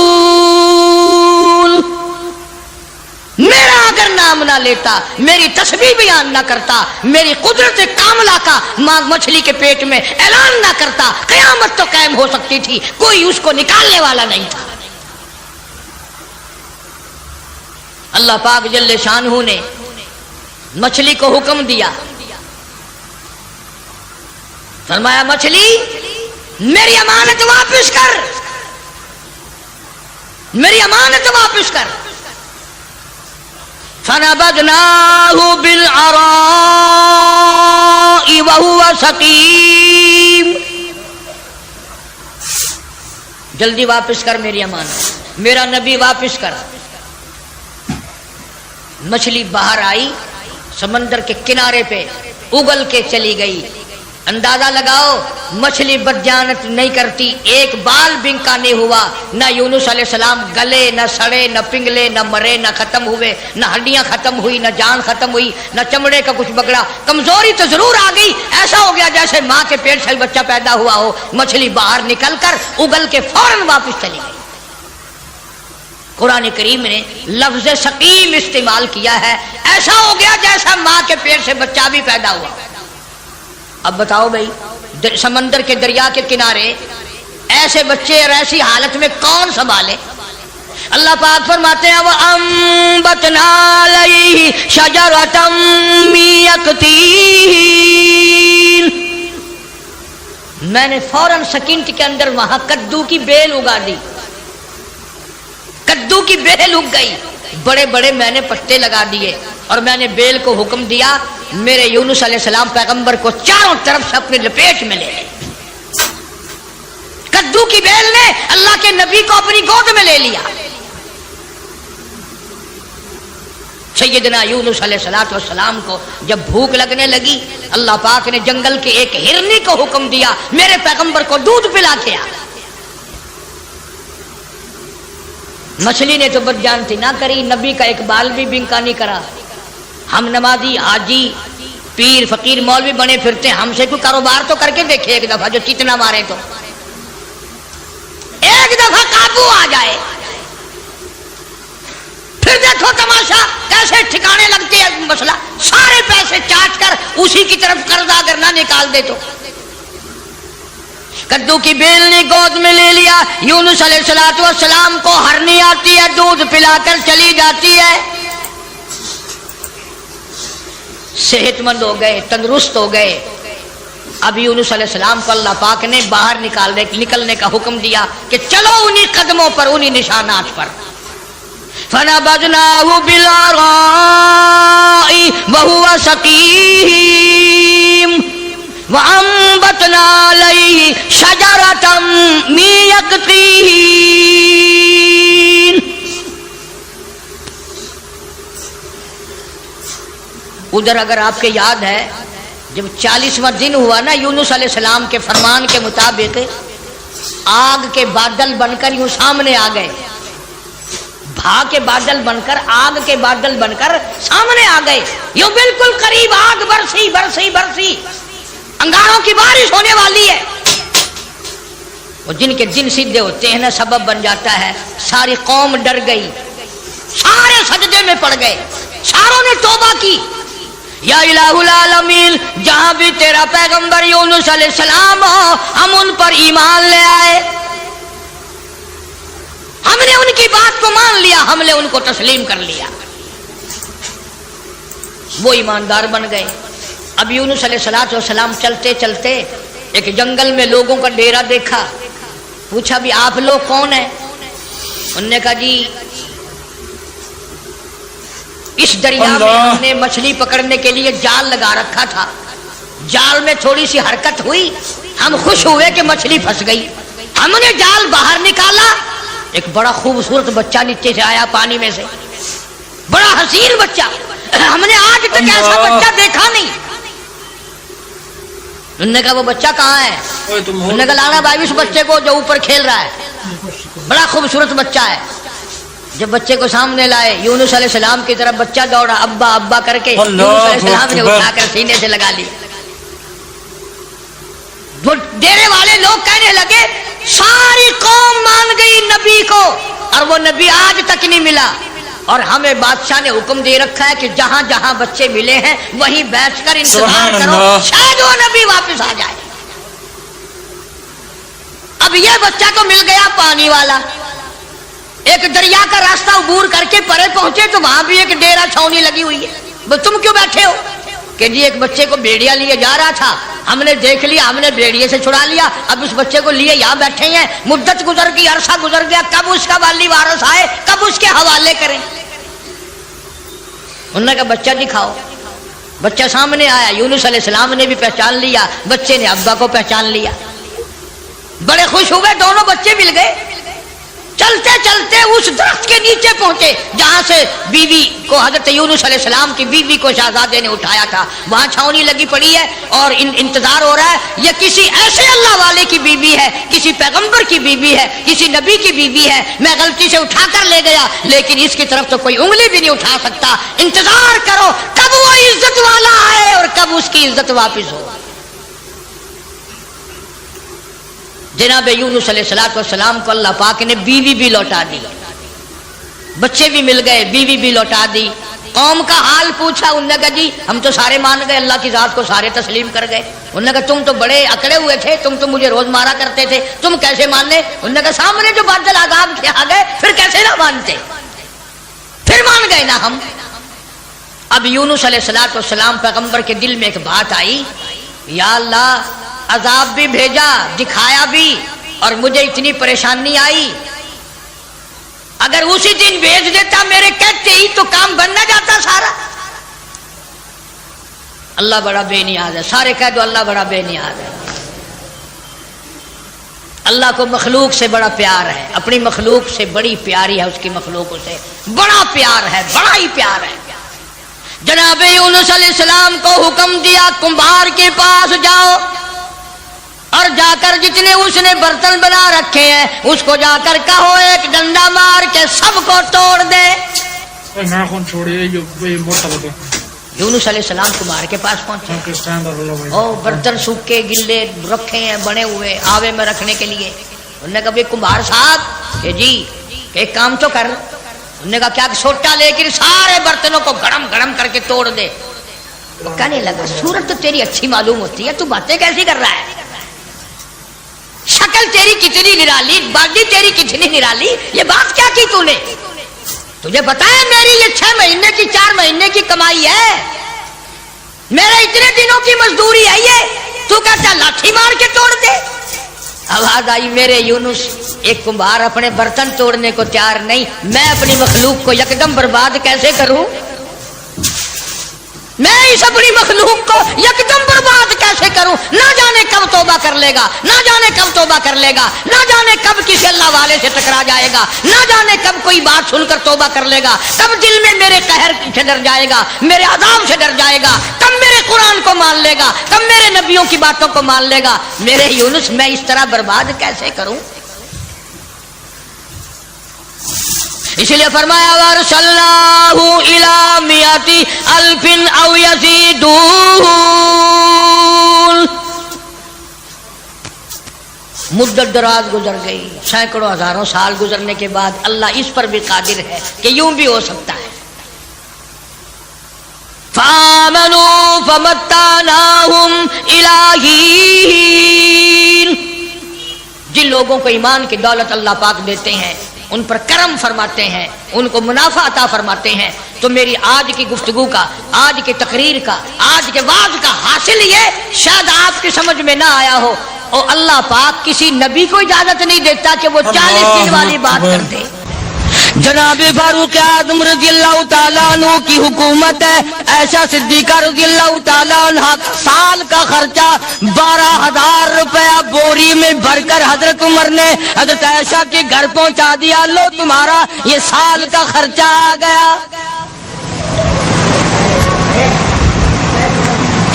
میرا اگر نام نہ لیتا، میری تسبیح بیان نہ کرتا، میری قدرت کاملہ کا مچھلی کے پیٹ میں اعلان نہ کرتا، قیامت تو قائم ہو سکتی تھی، کوئی اس کو نکالنے والا نہیں تھا۔ اللہ پاک جل شانہ نے مچھلی کو حکم دیا، فرمایا مچھلی میری امانت واپس کر، میری امانت واپس کر۔ فنبذناه بالعراء وهو سقيم، جلدی واپس کر میری امانت، میرا نبی واپس کر۔ مچھلی باہر آئی، سمندر کے کنارے پہ اگل کے چلی گئی۔ اندازہ لگاؤ مچھلی بدجانت نہیں کرتی، ایک بال بنکا نہیں ہوا، نہ یونس علیہ السلام گلے، نہ سڑے، نہ پنگلے، نہ مرے، نہ ختم ہوئے، نہ ہڈیاں ختم ہوئی، نہ جان ختم ہوئی، نہ چمڑے کا کچھ بگڑا۔ کمزوری تو ضرور آ گئی، ایسا ہو گیا جیسے ماں کے پیٹ سے بچہ پیدا ہوا ہو۔ مچھلی باہر نکل کر اگل کے فوراً واپس چلی گئی۔ قرآن کریم نے لفظ سقیم استعمال کیا ہے، ایسا ہو گیا جیسا ماں کے پیٹ سے بچہ بھی پیدا ہوا۔ اب بتاؤ بھائی، سمندر کے دریا کے کنارے ایسے بچے اور ایسی حالت میں کون سنبھالے؟ اللہ پاک فرماتے ہیں وَأَنبَتْنَا عَلَيْهِ شَجَرَةً مِّن يَقْطِينٍ، میں نے فوراً سیکنڈ کے اندر وہاں کدو کی بیل اگا دی، کدو کی بیل اگ گئی، بڑے بڑے میں نے پتے لگا دیے، اور میں نے بیل کو حکم دیا میرے یونس علیہ السلام پیغمبر کو چاروں طرف سے اپنی لپیٹ میں لے لے. کدو کی بیل نے اللہ کے نبی کو اپنی گود میں لے لیا. سیدنا یونس علیہ السلام کو جب بھوک لگنے لگی اللہ پاک نے جنگل کے ایک ہرنی کو حکم دیا میرے پیغمبر کو دودھ پلا کے آ. مچھلی نے تو بدجانتی نہ کری, نبی کا ایک بال بھی بنکا نہیں کرا. ہم نمازی حاجی پیر فقیر مولوی بنے پھرتے ہم سے کوئی کاروبار تو کر کے دیکھے ایک دفعہ جو چتنا مارے تو ایک دفعہ قابو آ جائے. پھر دیکھو تماشا کیسے ٹھکانے لگتے ہیں مسئلہ. سارے پیسے چاٹ کر اسی کی طرف قرض اگر نہ نکال دے تو. کدو کی بیل نے گود میں لے لیا. یونس علیہ السلام کو ہرنی آتی ہے دودھ پلا کر چلی جاتی ہے. صحت مند ہو گئے, تندرست ہو گئے. اب یونس علیہ السلام کو اللہ پاک نے باہر نکلنے کا حکم دیا کہ چلو انہی قدموں پر, انہی نشانات پر. فَنَبَذْنَاهُ بِالْعَرَاءِ وَهُوَ سَقِيمٌ وَأَنبَتْنَا عَلَيْهِ شَجَرَةً مِّن يَقْطِينٍ. ادھر اگر آپ کے یاد ہے جب 40واں دن ہوا نا یونس علیہ السلام کے فرمان کے مطابق آگ کے بادل بن کر یوں سامنے آ گئے. بھا کے بادل بن کر, آگ کے بادل بن کر سامنے آ گئے. یوں بالکل قریب آگ برسی برسی برسی, انگاروں کی بارش ہونے والی ہے. وہ جن کے دن سیدھے ہوتے ہیں نا سبب بن جاتا ہے. ساری قوم ڈر گئی, سارے سجدے میں پڑ گئے, ساروں نے توبہ کی. یا الہ العالمین, جہاں بھی تیرا پیغمبر یونس علیہ السلام ہو ہم ان پر ایمان لے آئے, ہم نے ان کی بات کو مان لیا, ہم نے ان کو تسلیم کر لیا. وہ ایماندار بن گئے. اب یونس علیہ السلام چلتے چلتے ایک جنگل میں لوگوں کا ڈیرا دیکھا. پوچھا بھی آپ لوگ کون ہیں؟ انہوں نے کہا جی اس دریا میں ہم نے مچھلی پکڑنے کے لیے جال لگا رکھا تھا, جال میں تھوڑی سی حرکت ہوئی, ہم خوش ہوئے کہ مچھلی پھنس گئی. ہم نے جال باہر نکالا, ایک بڑا خوبصورت بچہ نیچے سے آیا پانی میں سے, بڑا حسین بچہ, ہم نے آج تک ایسا بچہ دیکھا نہیں. انہوں نے کہا وہ بچہ کہاں ہے؟ انہوں نے کہا لانا بھائی اس بچے کو جو اوپر کھیل رہا ہے, بڑا خوبصورت بچہ ہے. جب بچے کو سامنے لائے یونس علیہ السلام کی طرف بچہ دوڑا, ابا ابا کر کے یونس علیہ السلام نے اٹھا کر سینے سے لگا لی. وہ ڈیرے والے لوگ کہنے لگے ساری قوم مان گئی نبی کو اور وہ نبی آج تک نہیں ملا, اور ہمیں بادشاہ نے حکم دے رکھا ہے کہ جہاں جہاں بچے ملے ہیں وہیں بیٹھ کر انتظار کرو, شاید وہ نبی واپس آ جائے. اب یہ بچہ تو مل گیا پانی والا. ایک دریا کا راستہ عبور کر کے پرے پہنچے تو وہاں بھی ایک ڈیرا چھاونی لگی ہوئی ہے. تم کیوں بیٹھے ہو؟ کہ جی ایک بچے کو بھیڑیا لیے جا رہا تھا, ہم نے دیکھ لیا, ہم نے بھیڑیے سے چھڑا لیا, اب اس بچے کو لیے یہاں بیٹھے ہیں. مدت گزر گئی, عرصہ گزر گیا, کب اس کا والی وارث آئے, کب اس کے حوالے کریں. انہوں نے کہا بچہ دکھاؤ. بچہ سامنے آیا. یونس علیہ السلام نے بھی پہچان لیا, بچے نے ابا کو پہچان لیا. بڑے خوش ہوئے, دونوں بچے مل گئے. چلتے چلتے اس درخت کے نیچے پہنچے جہاں سے بیوی کو, حضرت یونس علیہ السلام کی بیوی کو شہزادے نے اٹھایا تھا. وہاں چھاونی لگی پڑی ہے اور انتظار ہو رہا ہے یہ کسی ایسے اللہ والے کی بیوی ہے, کسی پیغمبر کی بیوی ہے, کسی نبی کی بیوی ہے. میں غلطی سے اٹھا کر لے گیا لیکن اس کی طرف تو کوئی انگلی بھی نہیں اٹھا سکتا. انتظار کرو کب وہ عزت والا آئے اور کب اس کی عزت واپس ہو. جناب یونس علیہ السلام کو اللہ پاک نے بیوی بھی لوٹا دی, بچے بھی مل گئے, بیوی بھی لوٹا دی. قوم کا حال پوچھا, انہوں نے کہا جی ہم تو سارے مان گئے, اللہ کی ذات کو سارے تسلیم کر گئے. انہوں نے کہا تم تو بڑے اکڑے ہوئے تھے, تم تو مجھے روز مارا کرتے تھے, تم کیسے ماننے؟ انہوں نے کہا سامنے جو بادل عذاب سے آ گئے پھر کیسے نہ مانتے, پھر مان گئے نا ہم. اب یونس علیہ السلام پیغمبر کے دل میں ایک بات آئی, یا اللہ عذاب بھی بھیجا, دکھایا بھی, اور مجھے اتنی پریشانی آئی. اگر اسی دن بھیج دیتا میرے کہتے ہی تو کام بن نہ جاتا سارا. اللہ بڑا بے نیاز ہے. سارے کہہ دو اللہ بڑا بے نیاز ہے. اللہ کو مخلوق سے بڑا پیار ہے, اپنی مخلوق سے بڑی پیاری ہے, اس کی مخلوق سے بڑا پیار ہے, بڑا ہی پیار ہے. جناب یونس علیہ السلام کو حکم دیا کمبھار کے پاس جاؤ اور جا کر جتنے اس نے برتن بنا رکھے ہیں اس کو جا کر کہو ایک ڈنڈا مار کے سب کو توڑ دے. یونس علیہ السلام کمبھار کے پاس پہنچے. او برتن سوکھے گلے رکھے ہیں بنے ہوئے آوے میں رکھنے کے لیے. انہوں نے کہا کمبھار صاحب کہ جی کہ ایک کام تو کر. انہوں نے کہا کیا چھوٹا لے کر سارے برتنوں کو گڑم گڑم کر کے توڑ دے. وہ کہنے لگا صورت تو تیری اچھی معلوم ہوتی ہے, تو باتیں کیسی کر رہا ہے, شکل تیری کتنی نرالی, باڈی تیری کتنی نرالی, یہ بات کیا کی تو نے؟ تجھے پتا ہے میری یہ 6 مہینے کی 4 مہینے کی کمائی ہے, میرے اتنے دنوں کی مزدوری ہے, یہ تو کہتا لاٹھی مار کے توڑ دے. آواز آئی میرے یونس ایک کمبھار اپنے برتن توڑنے کو تیار نہیں, میں اپنی مخلوق کو یکدم برباد کیسے کروں؟ میں اس اپنی مخلوق کو یکدم برباد کیسے کروں؟ نہ جانے کب توبہ کر لے گا, نہ جانے کب توبہ کر لے گا, نہ جانے کب کسی اللہ والے سے ٹکرا جائے گا, نہ جانے کب کوئی بات سن کر توبہ کر لے گا, کب دل میں میرے قہر سے ڈر جائے گا, میرے عذاب سے ڈر جائے گا, کب میرے قرآن کو مان لے گا, کب میرے نبیوں کی باتوں کو مان لے گا. میرے یونس میں اس طرح برباد کیسے کروں؟ اس لیے فرمایا وَأَرْسَلْنَاهُ إِلَىٰ مِائَةِ أَلْفٍ أَوْ يَزِيدُونَ. مدت دراز گزر گئی, سینکڑوں ہزاروں سال گزرنے کے بعد اللہ اس پر بھی قادر ہے کہ یوں بھی ہو سکتا ہے. فَآمَنُوا فَمَتَّعْنَاهُمْ إِلَىٰ حِينٍ. جن لوگوں کو ایمان کی دولت اللہ پاک دیتے ہیں, ان پر کرم فرماتے ہیں, ان کو منافع عطا فرماتے ہیں, تو میری آج کی گفتگو کا, آج کی تقریر کا, آج کے وعظ کا حاصل یہ شاید آپ کی سمجھ میں نہ آیا ہو, اور اللہ پاک کسی نبی کو اجازت نہیں دیتا کہ وہ 40 دن والی بات کر دے. جناب فاروق اعظم رضی اللہ تعالیٰ عنہ کی حکومت ہے. عائشہ صدیقہ رضی اللہ تعالیٰ عنہ سال کا خرچہ 12,000 روپیہ بوری میں بھر کر حضرت عمر نے حضرت عائشہ کے گھر پہنچا دیا. لو تمہارا یہ سال کا خرچہ آ گیا.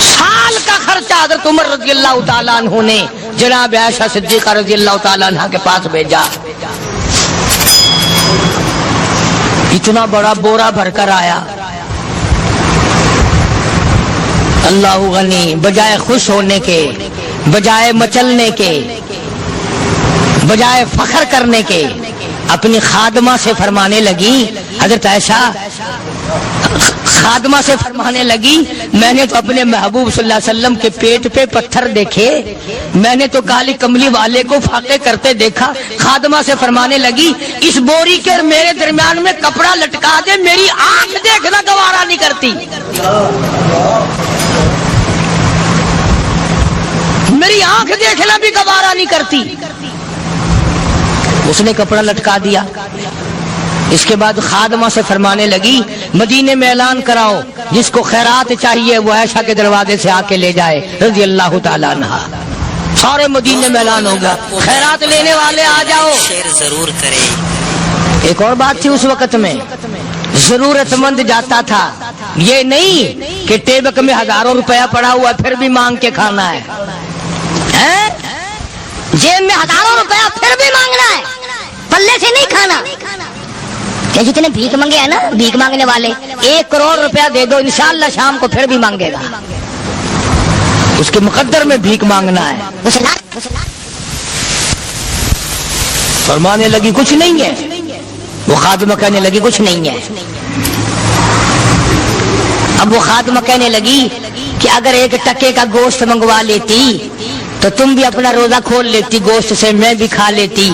سال کا خرچہ حضرت عمر رضی اللہ تعالیٰ عنہ نے جناب عائشہ صدیقہ رضی اللہ تعالیٰ عنہ کے پاس بھیجا. اتنا بڑا بورا بھر کر آیا. اللہ غنی, بجائے خوش ہونے کے, بجائے مچلنے کے, بجائے فخر کرنے کے, اپنی خادمہ سے فرمانے لگی, حضرت عائشہ خادمہ سے فرمانے لگی, میں نے تو اپنے محبوب صلی اللہ علیہ وسلم کے پیٹ پہ پتھر دیکھے, میں نے تو کالی کملی والے کو فاقے کرتے دیکھا. خادمہ سے فرمانے لگی اس بوری کے اور میرے درمیان میں کپڑا لٹکا دے, میری آنکھ دیکھنا گوارا نہیں کرتی, میری آنکھ دیکھنا بھی گوارا نہیں کرتی. اس نے کپڑا لٹکا دیا. اس کے بعد خادمہ سے فرمانے لگی مدینے میں اعلان کراؤ, جس کو خیرات چاہیے وہ عائشہ کے دروازے سے آ کے لے جائے رضی اللہ تعالیٰ عنہ. سارے مدینے میں اعلان ہوگا, خیرات لینے والے آ جاؤ. شیئر ضرور کریں. ایک اور بات تھی اس وقت میں, ضرورت مند جاتا تھا, یہ نہیں کہ ٹیبک میں ہزاروں روپیہ پڑا ہوا پھر بھی مانگ کے کھانا ہے, جیب میں ہزاروں روپیہ پھر بھی مانگنا ہے, پلے سے نہیں کھانا. کہ جتنے بھیک مانگے ہیں نا, بھیک مانگنے والے, 1 کروڑ روپیہ دے دو انشاءاللہ شام کو پھر بھی مانگے گا. اس کے مقدر میں بھیک مانگنا ہے. فرمانے لگی کچھ نہیں ہے. وہ خادمہ کہنے لگی کچھ نہیں ہے. اب وہ خادمہ کہنے لگی کہ اگر 1 ٹکے کا گوشت منگوا لیتی تو تم بھی اپنا روزہ کھول لیتی, گوشت سے میں بھی کھا لیتی.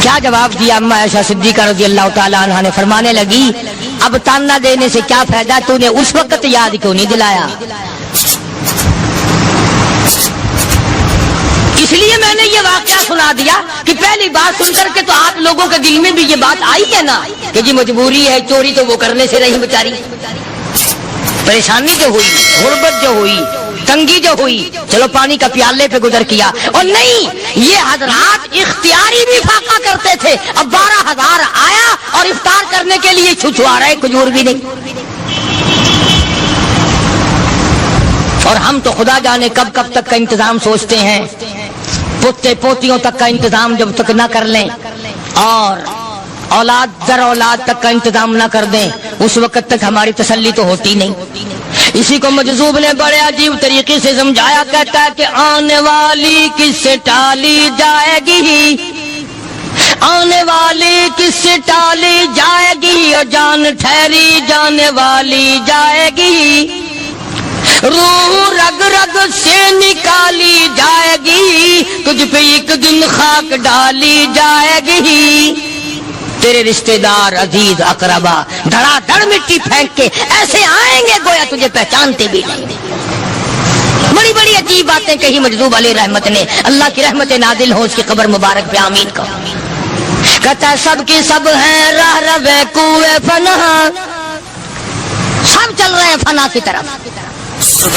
کیا جواب دیا اما عائشہ صدیقہ رضی اللہ تعالیٰ عنہ نے؟ فرمانے لگی اب تانا دینے سے کیا فائدہ, تو نے اس وقت یاد کیوں نہیں دلایا؟ اس لیے میں نے یہ واقعہ سنا دیا کہ پہلی بات سن کر کے تو آپ لوگوں کے دل میں بھی یہ بات آئی ہے نا کہ جی مجبوری ہے, چوری تو وہ کرنے سے رہی بیچاری. پریشانی جو ہوئی، غربت جو ہوئی، تنگی جو ہوئی، چلو پانی کا پیالے پہ گزر کیا. اور نہیں، یہ حضرات اختیاری بھی فاقہ کرتے تھے. اب 12,000 آیا اور افطار کرنے کے لیے چھچھوا رہے، کھجور بھی نہیں. اور ہم تو خدا جانے کب کب تک کا انتظام سوچتے ہیں، پوتے پوتیوں تک کا انتظام جب تک نہ کر لیں اور اولاد در اولاد تک کا انتظام نہ کر دیں، اس وقت تک ہماری تسلی تو ہوتی نہیں. اسی کو مجذوب نے بڑے عجیب طریقے سے سمجھایا، کہتا ہے کہ آنے والی کس سے ٹالی جائے گی، آنے والی کس سے ٹالی جائے گی، اور جان ٹھہری جانے والی جائے گی، روح رگ رگ سے نکالی جائے گی، تجھ پہ ایک دن خاک ڈالی جائے گی. تیرے رشتہ دار عزیز اقربا دھڑا دھڑ مٹی پھینک کے ایسے آئیں گے گویا تجھے پہچانتے بھی نہیں. بڑی بڑی عجیب باتیں کہی مجذوب علیہ رحمت نے. اللہ کی رحمت نازل ہو اس کی قبر مبارک پہ آمین کہو. کہتا ہے سب کی سب ہیں راہ روے کوئے فنا، سب چل رہے ہیں فنا کی طرف.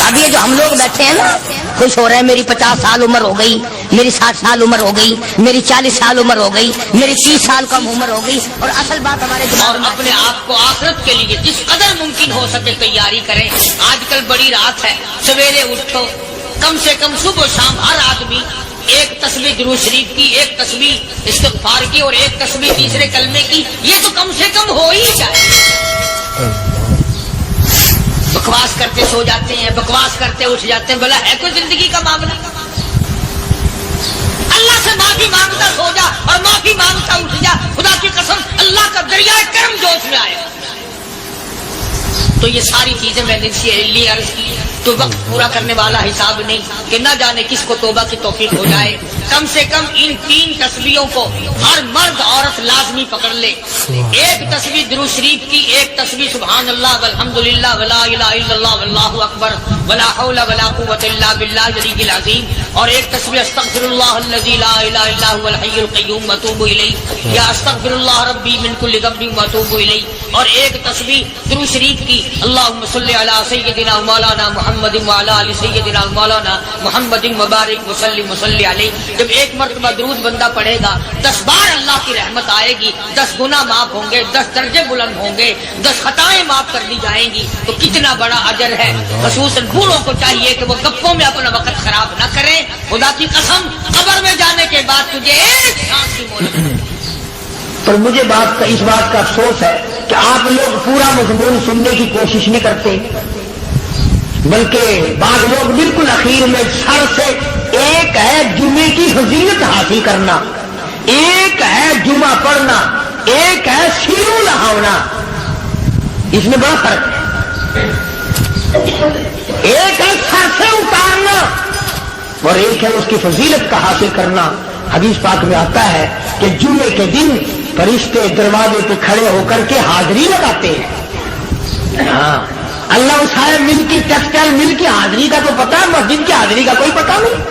اب یہ جو ہم لوگ بیٹھے ہیں نا، خوش ہو رہے ہیں، میری 50 سال عمر ہو گئی، میری 60 سال عمر ہو گئی، میری 40 سال عمر ہو گئی، میری 30 سال کم عمر ہو گئی. اور اصل بات ہمارے دماغ میں اپنے آپ کو آخرت کے لیے جس قدر ممکن ہو سکے تیاری کریں. آج کل بڑی رات ہے، سویرے اٹھو، کم سے کم صبح و شام ہر آدمی ایک تسبیح درود شریف کی، ایک تسبیح استغفار کی، اور ایک تسبیح تیسرے کلمے کی. یہ تو کم سے کم ہو ہی جائے. بکواس کرتے سو جاتے ہیں، بکواس کرتے اٹھ جاتے ہیں. بلا ہے کوئی زندگی کا معاملہ؟ اللہ سے معافی مانگتا سو جا اور معافی مانگتا اٹھ جا. خدا کی قسم اللہ کا دریائے کرم جوش میں آئے. تو یہ ساری چیزیں میں نے لیے عرض کی تو وقت پورا کرنے والا حساب نہیں کہ نہ جانے کس کو توبہ کی توفیق ہو جائے. کم سے کم ان 3 تسبیحوں کو ہر مرد عورت لازمی پکڑ لے. ایک تسبیح درود شریف کی، ایک تسبیح سبحان اللہ والحمدللہ ولا الہ الا اللہ واللہ اکبر ولا حول ولا قوۃ الا باللہ العلی العظیم، اور ایک تسبیح استغفر اللہ الذی لا الہ الا هو الحی القیوم واتوب الیہ، یا استغفر اللہ ربی من کل ذنب واتوب الیہ. اور ایک تسبیح درود شریف کی اللہم صلی علی سیدنا مولانا محمد وعلی آل سیدنا مولانا محمد مبارک وسلم وصلی علیہ. جب ایک مرتبہ درود بندہ پڑھے گا 10 بار اللہ کی رحمت آئے گی، 10 گناہ معاف ہوں گے، 10 درجے بلند ہوں گے، 10 خطائیں معاف کر دی جائیں گی. تو کتنا بڑا اجر ہے. خصوصاً بوڑھوں کو چاہیے کہ وہ گپوں میں اپنا وقت خراب نہ کریں. خدا کی قسم قبر میں جانے کے بعد تجھے ایک سانس کی مہلت. پر مجھے اس بات کا افسوس ہے کہ آپ لوگ پورا مضمون سننے کی کوشش نہیں کرتے، بلکہ بعض لوگ بالکل اخیر میں سر سے. ایک ہے جمعے کی فضیلت حاصل کرنا، ایک ہے جمعہ پڑھنا، ایک ہے سیرو نہانا. اس میں بڑا فرق ہے. ایک ہے سر سے اتارنا اور ایک ہے اس کی فضیلت کا حاصل کرنا. حدیث پاک میں آتا ہے کہ جمعے کے دن فرشتے دروازے پہ کھڑے ہو کر کے حاضری لگاتے ہیں. ہاں، اللہ صاحب مل کی ٹیکسٹائل مل کی حاضری کا تو پتا ہے، مسجد کی حاضری کا کوئی پتا نہیں.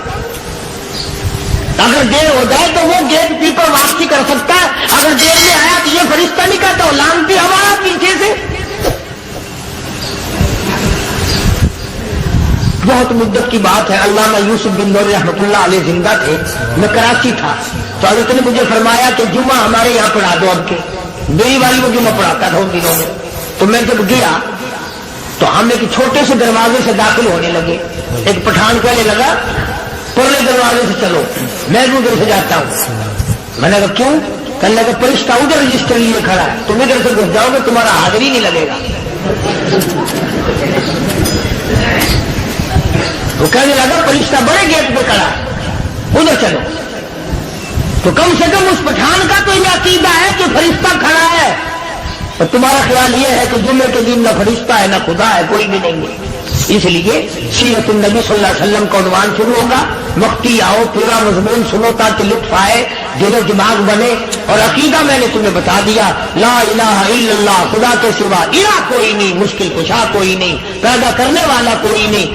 اگر دیر ہو جائے تو وہ گیٹ کیپر واپسی کر سکتا ہے. اگر دیر میں آیا تو یہ فرشتہ نہیں کہتا، لانتی ہمارا پیچھے سے. بہت مدت کی بات ہے، علامہ یوسف بن نور رحمۃ اللہ علیہ زندہ تھے. میں کراچی تھا تو حضرت نے مجھے فرمایا کہ جمعہ ہمارے یہاں پڑھا دو. اب کے میری والی وہ جمعہ پڑھاتا تھا ان دنوں میں. تو میں جب گیا تو ہم ایک چھوٹے سے دروازے سے داخل ہونے لگے. ایک پٹھان کہنے لگا پرلے دروازے سے چلو، میں بھی ادھر سے جاتا ہوں. میں نے کہا کیوں؟ کہنے لگا فرشتہ ادھر رجسٹر لیے کھڑا ہے، تم ادھر سے گھس جاؤ گے تمہارا حاضری نہیں لگے گا. وہ کہنے لگا فرشتہ بڑے گیٹ پہ کھڑا ہے، ادھر چلو. تو کم سے کم اس پٹھان کا تو یہ عقیدہ ہے کہ فرشتہ کھڑا ہے، اور تمہارا خیال یہ ہے کہ جمعے کے دن نہ فرشتہ ہے نہ خدا ہے، کوئی بھی نہیں ہے. اس لیے سیرت النبی صلی اللہ علیہ وسلم کا عنوان شروع ہوگا. وقتی آؤ، پورا مضمون سنو تاکہ لطف آئے، دل و دماغ بنے. اور عقیدہ میں نے تمہیں بتا دیا، لا الہ الا اللہ، خدا کے سوا الہ کوئی نہیں، مشکل کشا کوئی نہیں، پیدا کرنے والا کوئی نہیں.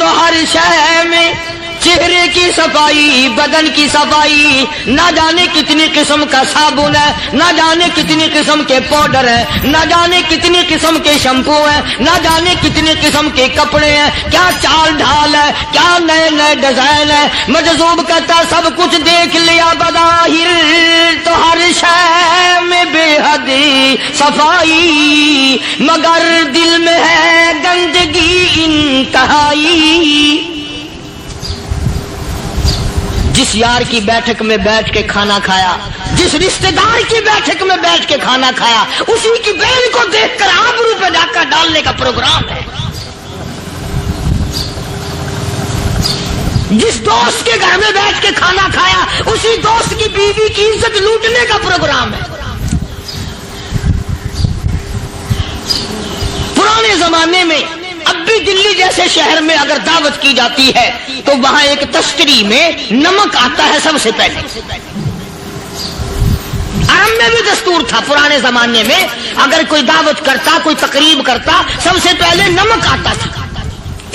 تو ہر شے میں چہرے کی صفائی، بدن کی صفائی، نہ جانے کتنی قسم کا صابن ہے، نہ جانے کتنی قسم کے پاؤڈر ہے، نہ جانے کتنی قسم کے شیمپو ہیں، نہ جانے کتنی قسم کے کپڑے ہیں، کیا چال ڈھال ہے، کیا نئے نئے ڈیزائن ہے۔ مجذوب کہتا سب کچھ دیکھ لیا بظاہر تو ہر شے میں بے حد صفائی، مگر دل میں ہے گندگی انتہائی۔ جس یار کی بیٹھک میں بیٹھ کے کھانا کھایا، جس رشتہ دار کی بیٹھک میں بیٹھ کے کھانا کھایا، اسی کی بہن کو دیکھ کر آبرو پہ ڈاکہ ڈالنے کا پروگرام ہے۔ جس دوست کے گھر میں بیٹھ کے کھانا کھایا، اسی دوست کی بیوی کی عزت لوٹنے کا پروگرام ہے۔ پرانے زمانے میں اب بھی دلی جیسے شہر میں اگر دعوت کی جاتی ہے تو وہاں ایک تشتری میں نمک آتا ہے سب سے پہلے۔ عرب میں بھی دستور تھا پرانے زمانے میں، اگر کوئی دعوت کرتا، کوئی تقریب کرتا، سب سے پہلے نمک آتا تھا۔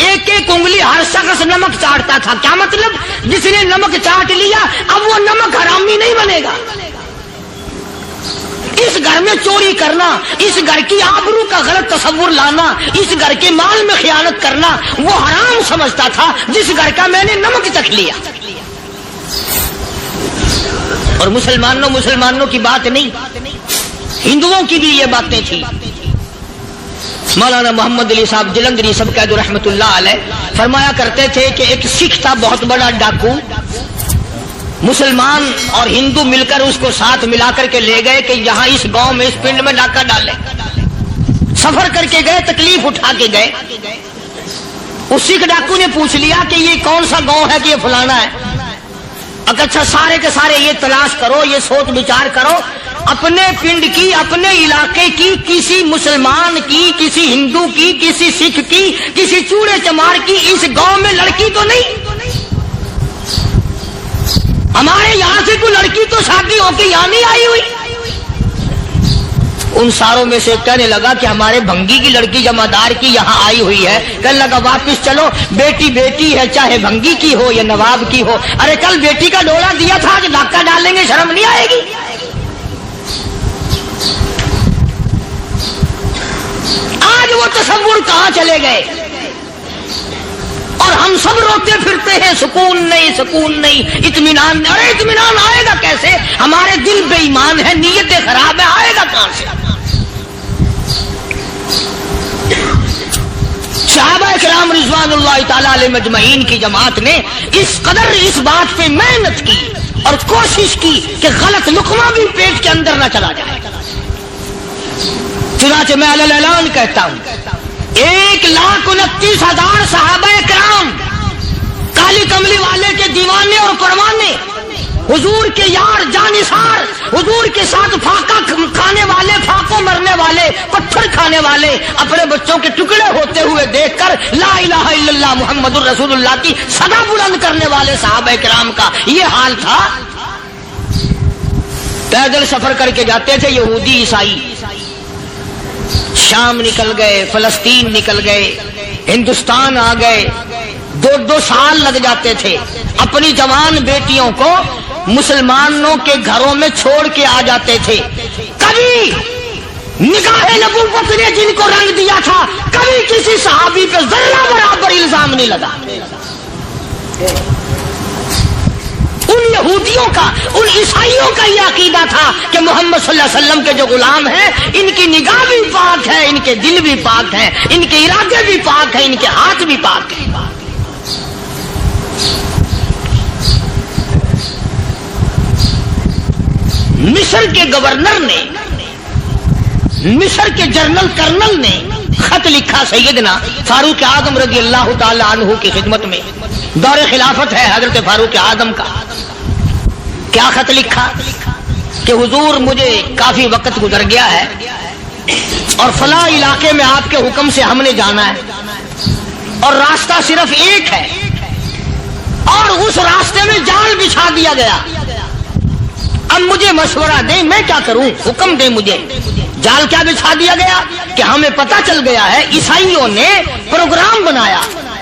ایک ایک انگلی ہر شخص نمک چاٹتا تھا۔ کیا مطلب؟ جس نے نمک چاٹ لیا اب وہ نمک حرامی نہیں بنے گا۔ اس گھر میں چوری کرنا، اس گھر کی آبرو کا غلط تصور لانا، اس گھر کے مال میں خیانت کرنا وہ حرام سمجھتا تھا جس گھر کا میں نے نمک چکھ لیا۔ اور مسلمانوں کی بات نہیں، ہندوؤں کی بھی یہ باتیں تھی۔ مولانا محمد علی صاحب جلندری سب قید رحمت اللہ علیہ فرمایا کرتے تھے کہ ایک سکھ تھا بہت بڑا ڈاکو، مسلمان اور ہندو مل کر اس کو ساتھ ملا کر کے لے گئے کہ یہاں اس گاؤں میں اس پنڈ میں ڈاکہ ڈالے۔ سفر کر کے گئے، تکلیف اٹھا کے گئے۔ اس سکھ ڈاکو نے پوچھ لیا کہ یہ کون سا گاؤں ہے کہ یہ فلانا ہے۔ اچھا سارے کے سارے یہ تلاش کرو، یہ سوچ بچار کرو، اپنے پنڈ کی، اپنے علاقے کی، کسی مسلمان کی، کسی ہندو کی، کسی سکھ کی، کسی چوڑے چمار کی اس گاؤں میں لڑکی تو نہیں؟ ہمارے یہاں سے کوئی لڑکی تو شادی ہو کے یہاں نہیں آئی ہوئی۔ ان ساروں میں سے کہنے لگا کہ ہمارے بھنگی کی لڑکی جمعدار کی یہاں آئی ہوئی ہے۔ کہنے لگا واپس چلو، بیٹی بیٹی ہے، چاہے بھنگی کی ہو یا نواب کی ہو۔ ارے کل بیٹی کا ڈولا دیا تھا کہ ڈاکہ ڈالیں گے، شرم نہیں آئے گی؟ آج وہ تصور کہاں چلے گئے؟ اور ہم سب روتے پھرتے ہیں سکون نہیں، سکون نہیں، اطمینان نہیں۔ ارے اطمینان آئے گا کیسے؟ ہمارے دل بے ایمان ہے، نیتیں خراب ہے، آئے گا کہاں سے؟ صحابہ کرام رضوان اللہ تعالی علیہ مجمعین کی جماعت نے اس قدر اس بات پہ محنت کی اور کوشش کی کہ غلط لقمہ بھی پیٹ کے اندر نہ چلا جائے۔ چنانچہ میں اعلان کہتا ہوں 1,29,000 صحابہ کرام، کالی کملی والے کے دیوانے اور پروانے، حضور کے یار جانثار، حضور کے ساتھ فاقہ کھانے والے، فاقوں مرنے والے، پتھر کھانے والے، اپنے بچوں کے ٹکڑے ہوتے ہوئے دیکھ کر لا الہ الا اللہ محمد الرسول اللہ کی صدا بلند کرنے والے صحابہ کرام کا یہ حال تھا۔ پیدل سفر کر کے جاتے تھے یہودی عیسائی، شام نکل گئے، فلسطین نکل گئے، ہندوستان آ گئے، 2 سال لگ جاتے تھے۔ اپنی جوان بیٹیوں کو مسلمانوں کے گھروں میں چھوڑ کے آ جاتے تھے۔ کبھی نگاہ نبوت نے جن کو رنگ دیا تھا، کبھی کسی صحابی پہ ذرہ برابر الزام نہیں لگا۔ ان یہودیوں کا، ان عیسائیوں کا یہ عقیدہ تھا کہ محمد صلی اللہ علیہ وسلم کے جو غلام ہیں ان کی نگاہ بھی پاک ہے، ان کے دل بھی پاک ہیں، ان کے ارادے بھی پاک ہیں، ان کے ہاتھ بھی پاک ہیں۔ مصر کے گورنر نے، مصر کے جنرل کرنل نے خط لکھا سیدنا فاروق اعظم رضی اللہ تعالی عنہ کی خدمت میں، دور خلافت ہے حضرت فاروق اعظم کا۔ کیا خط لکھا کہ حضور مجھے کافی وقت گزر گیا ہے اور فلاں علاقے میں آپ کے حکم سے ہم نے جانا ہے اور راستہ صرف ایک ہے اور اس راستے میں جال بچھا دیا گیا۔ اب مجھے مشورہ دیں میں کیا کروں، حکم دیں مجھے۔ جال کیا بچھا دیا گیا کہ ہمیں پتہ چل گیا ہے عیسائیوں نے پروگرام بنایا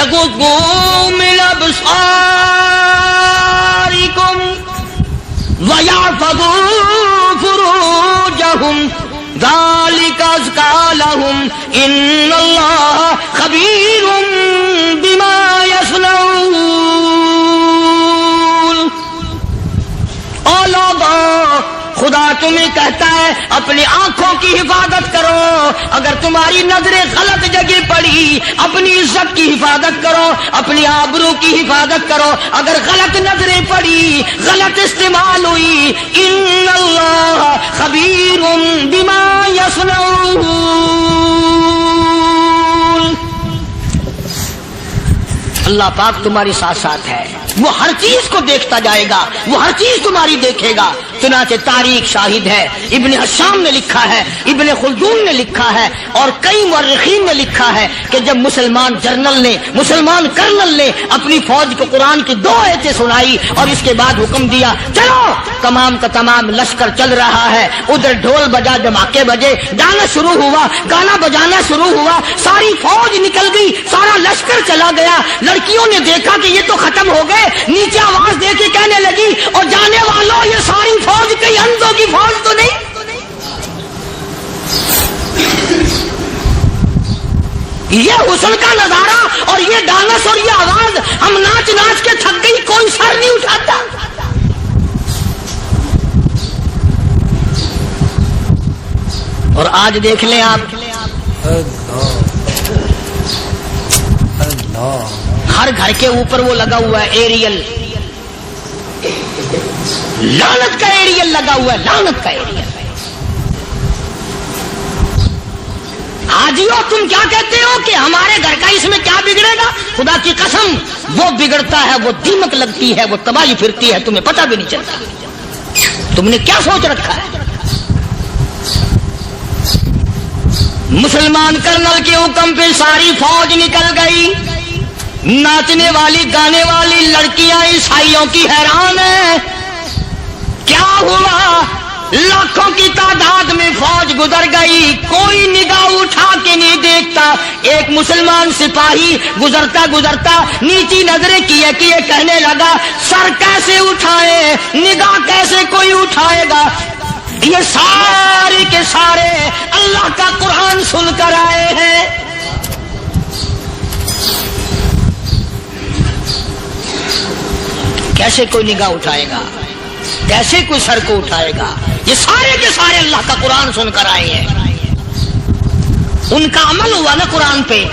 یغضوا من ابصارکم وَيَحْفَظُوا فُرُوجَهُمْ ذَلِكَ أَزْكَىٰ لَهُمْ إِنَّ اللَّهَ خَبِيرٌ بِمَا يَصْنَعُونَ۔ او لوگوں، خدا تمہیں کہتا ہے اپنی آنکھوں کی حفاظت کرو، اگر تمہاری نظریں غلط جگہ پڑی اپنی عزت کی حفاظت کرو، اپنی آبرو کی حفاظت کرو، اگر غلط نظریں پڑی غلط استعمال ہوئی، ان اللہ خبیر بما یصنعون، اللہ پاک تمہاری ساتھ ساتھ ہے، وہ ہر چیز کو دیکھتا جائے گا، وہ ہر چیز تمہاری دیکھے گا۔ چنانچہ تاریخ شاہد ہے، ابن حشام نے لکھا ہے، ابن خلدون نے لکھا ہے، اور کئی مورخین نے لکھا ہے کہ جب مسلمان کرنل نے اپنی فوج کو قرآن کی 2 آیتیں سنائی اور اس کے بعد حکم دیا چلو، تمام کا تمام لشکر چل رہا ہے، ادھر ڈھول بجا، دھماکے بجے، گانا شروع ہوا، گانا بجانا شروع ہوا، ساری فوج نکل گئی، سارا لشکر چلا گیا۔ لڑکیوں نے دیکھا کہ یہ تو ختم ہو گئے، نیچے آواز دے کے کہنے لگی اور جانے والوں یہ ساری فوج کئی اندھوں کی فوج تو نہیں؟ یہ حسن کا نظارہ اور یہ ڈانس اور یہ آواز، ہم ناچ ناچ کے تھک گئی، کوئی سر نہیں اٹھاتا۔ اور آج دیکھ لیں آپ، ہر گھر کے اوپر وہ لگا ہوا ہے ایریل، لعنت کا ایریل لگا ہوا ہے، لعنت کا ایریل۔ حاجیو تم کیا کہتے ہو کہ ہمارے گھر کا اس میں کیا بگڑے گا؟ خدا کی قسم وہ بگڑتا ہے، وہ دیمک لگتی ہے، وہ تباہی پھرتی ہے، تمہیں پتہ بھی نہیں چلتا۔ تم نے کیا سوچ رکھا ہے؟ مسلمان کرنل کے حکم پہ ساری فوج نکل گئی، ناچنے والی گانے والی لڑکیاں عیسائیوں کی حیران ہیں، کیا ہوا؟ لاکھوں کی تعداد میں فوج گزر گئی، کوئی نگاہ اٹھا کے نہیں دیکھتا۔ ایک مسلمان سپاہی گزرتا گزرتا نیچی نظریں کیے کہنے لگا سر کیسے اٹھائے، نگاہ کیسے کوئی اٹھائے گا؟ یہ سارے کے سارے اللہ کا قرآن سن کر آئے ہیں۔ کیسے کوئی نگاہ اٹھائے گا؟ کیسے کوئی سر کو اٹھائے گا؟ یہ سارے کے سارے اللہ کا قرآن سن کر آئے ہیں۔ ان کا عمل ہوا نا قرآن پہ،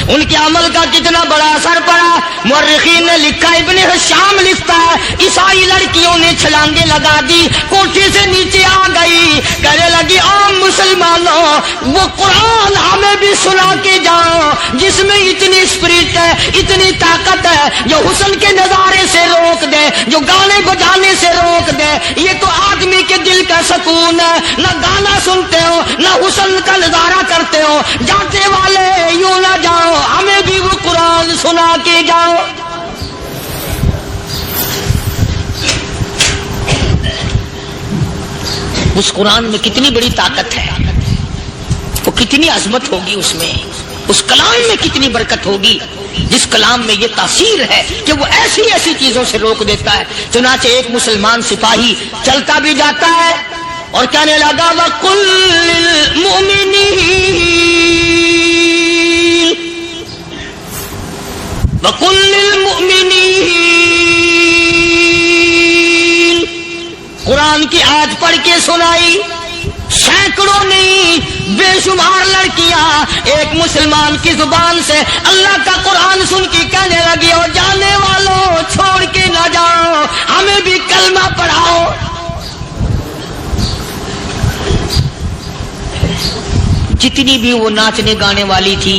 ان کے عمل کا کتنا بڑا اثر پڑا۔ مورخین نے لکھا، ابن حشام لکھتا ہے عیسائی لڑکیوں نے چھلانگیں لگا دی، کوٹھی سے نیچے آ گئی، کہنے لگی عام مسلمانوں وہ قرآن ہمیں بھی سنا کے جاؤ جس میں اتنی اسپرٹ ہے، اتنی طاقت ہے، جو حسن کے نظارے سے روک دے، جو گانے بجانے سے روک دے۔ یہ تو آدمی کے دل کا سکون ہے، نہ گانا سنتے ہو نہ حسن کا نظارہ کرتے ہو، جاتے والے یوں نہ جاؤ، ہمیں بھی وہ قرآن سنا کے جاؤ۔ اس قرآن میں کتنی بڑی طاقت ہے، وہ کتنی عظمت ہوگی اس میں، اس کلام میں کتنی برکت ہوگی، جس کلام میں یہ تاثیر ہے کہ وہ ایسی ایسی چیزوں سے روک دیتا ہے۔ چنانچہ ایک مسلمان سپاہی چلتا بھی جاتا ہے اور کہنے لگا وَقُلْ لِلْمُؤْمِنِينَ وَقُلْ لِلْمُؤْمِنِينَ، قرآن کی آیت پڑھ کے سنائی، سینکڑوں نہیں بے شمار لڑکیاں ایک مسلمان کی زبان سے اللہ کا قرآن سن کے کہنے لگی اور جانے والوں چھوڑ کے نہ جاؤ، ہمیں بھی کلمہ پڑھاؤ۔ جتنی بھی وہ ناچنے گانے والی تھی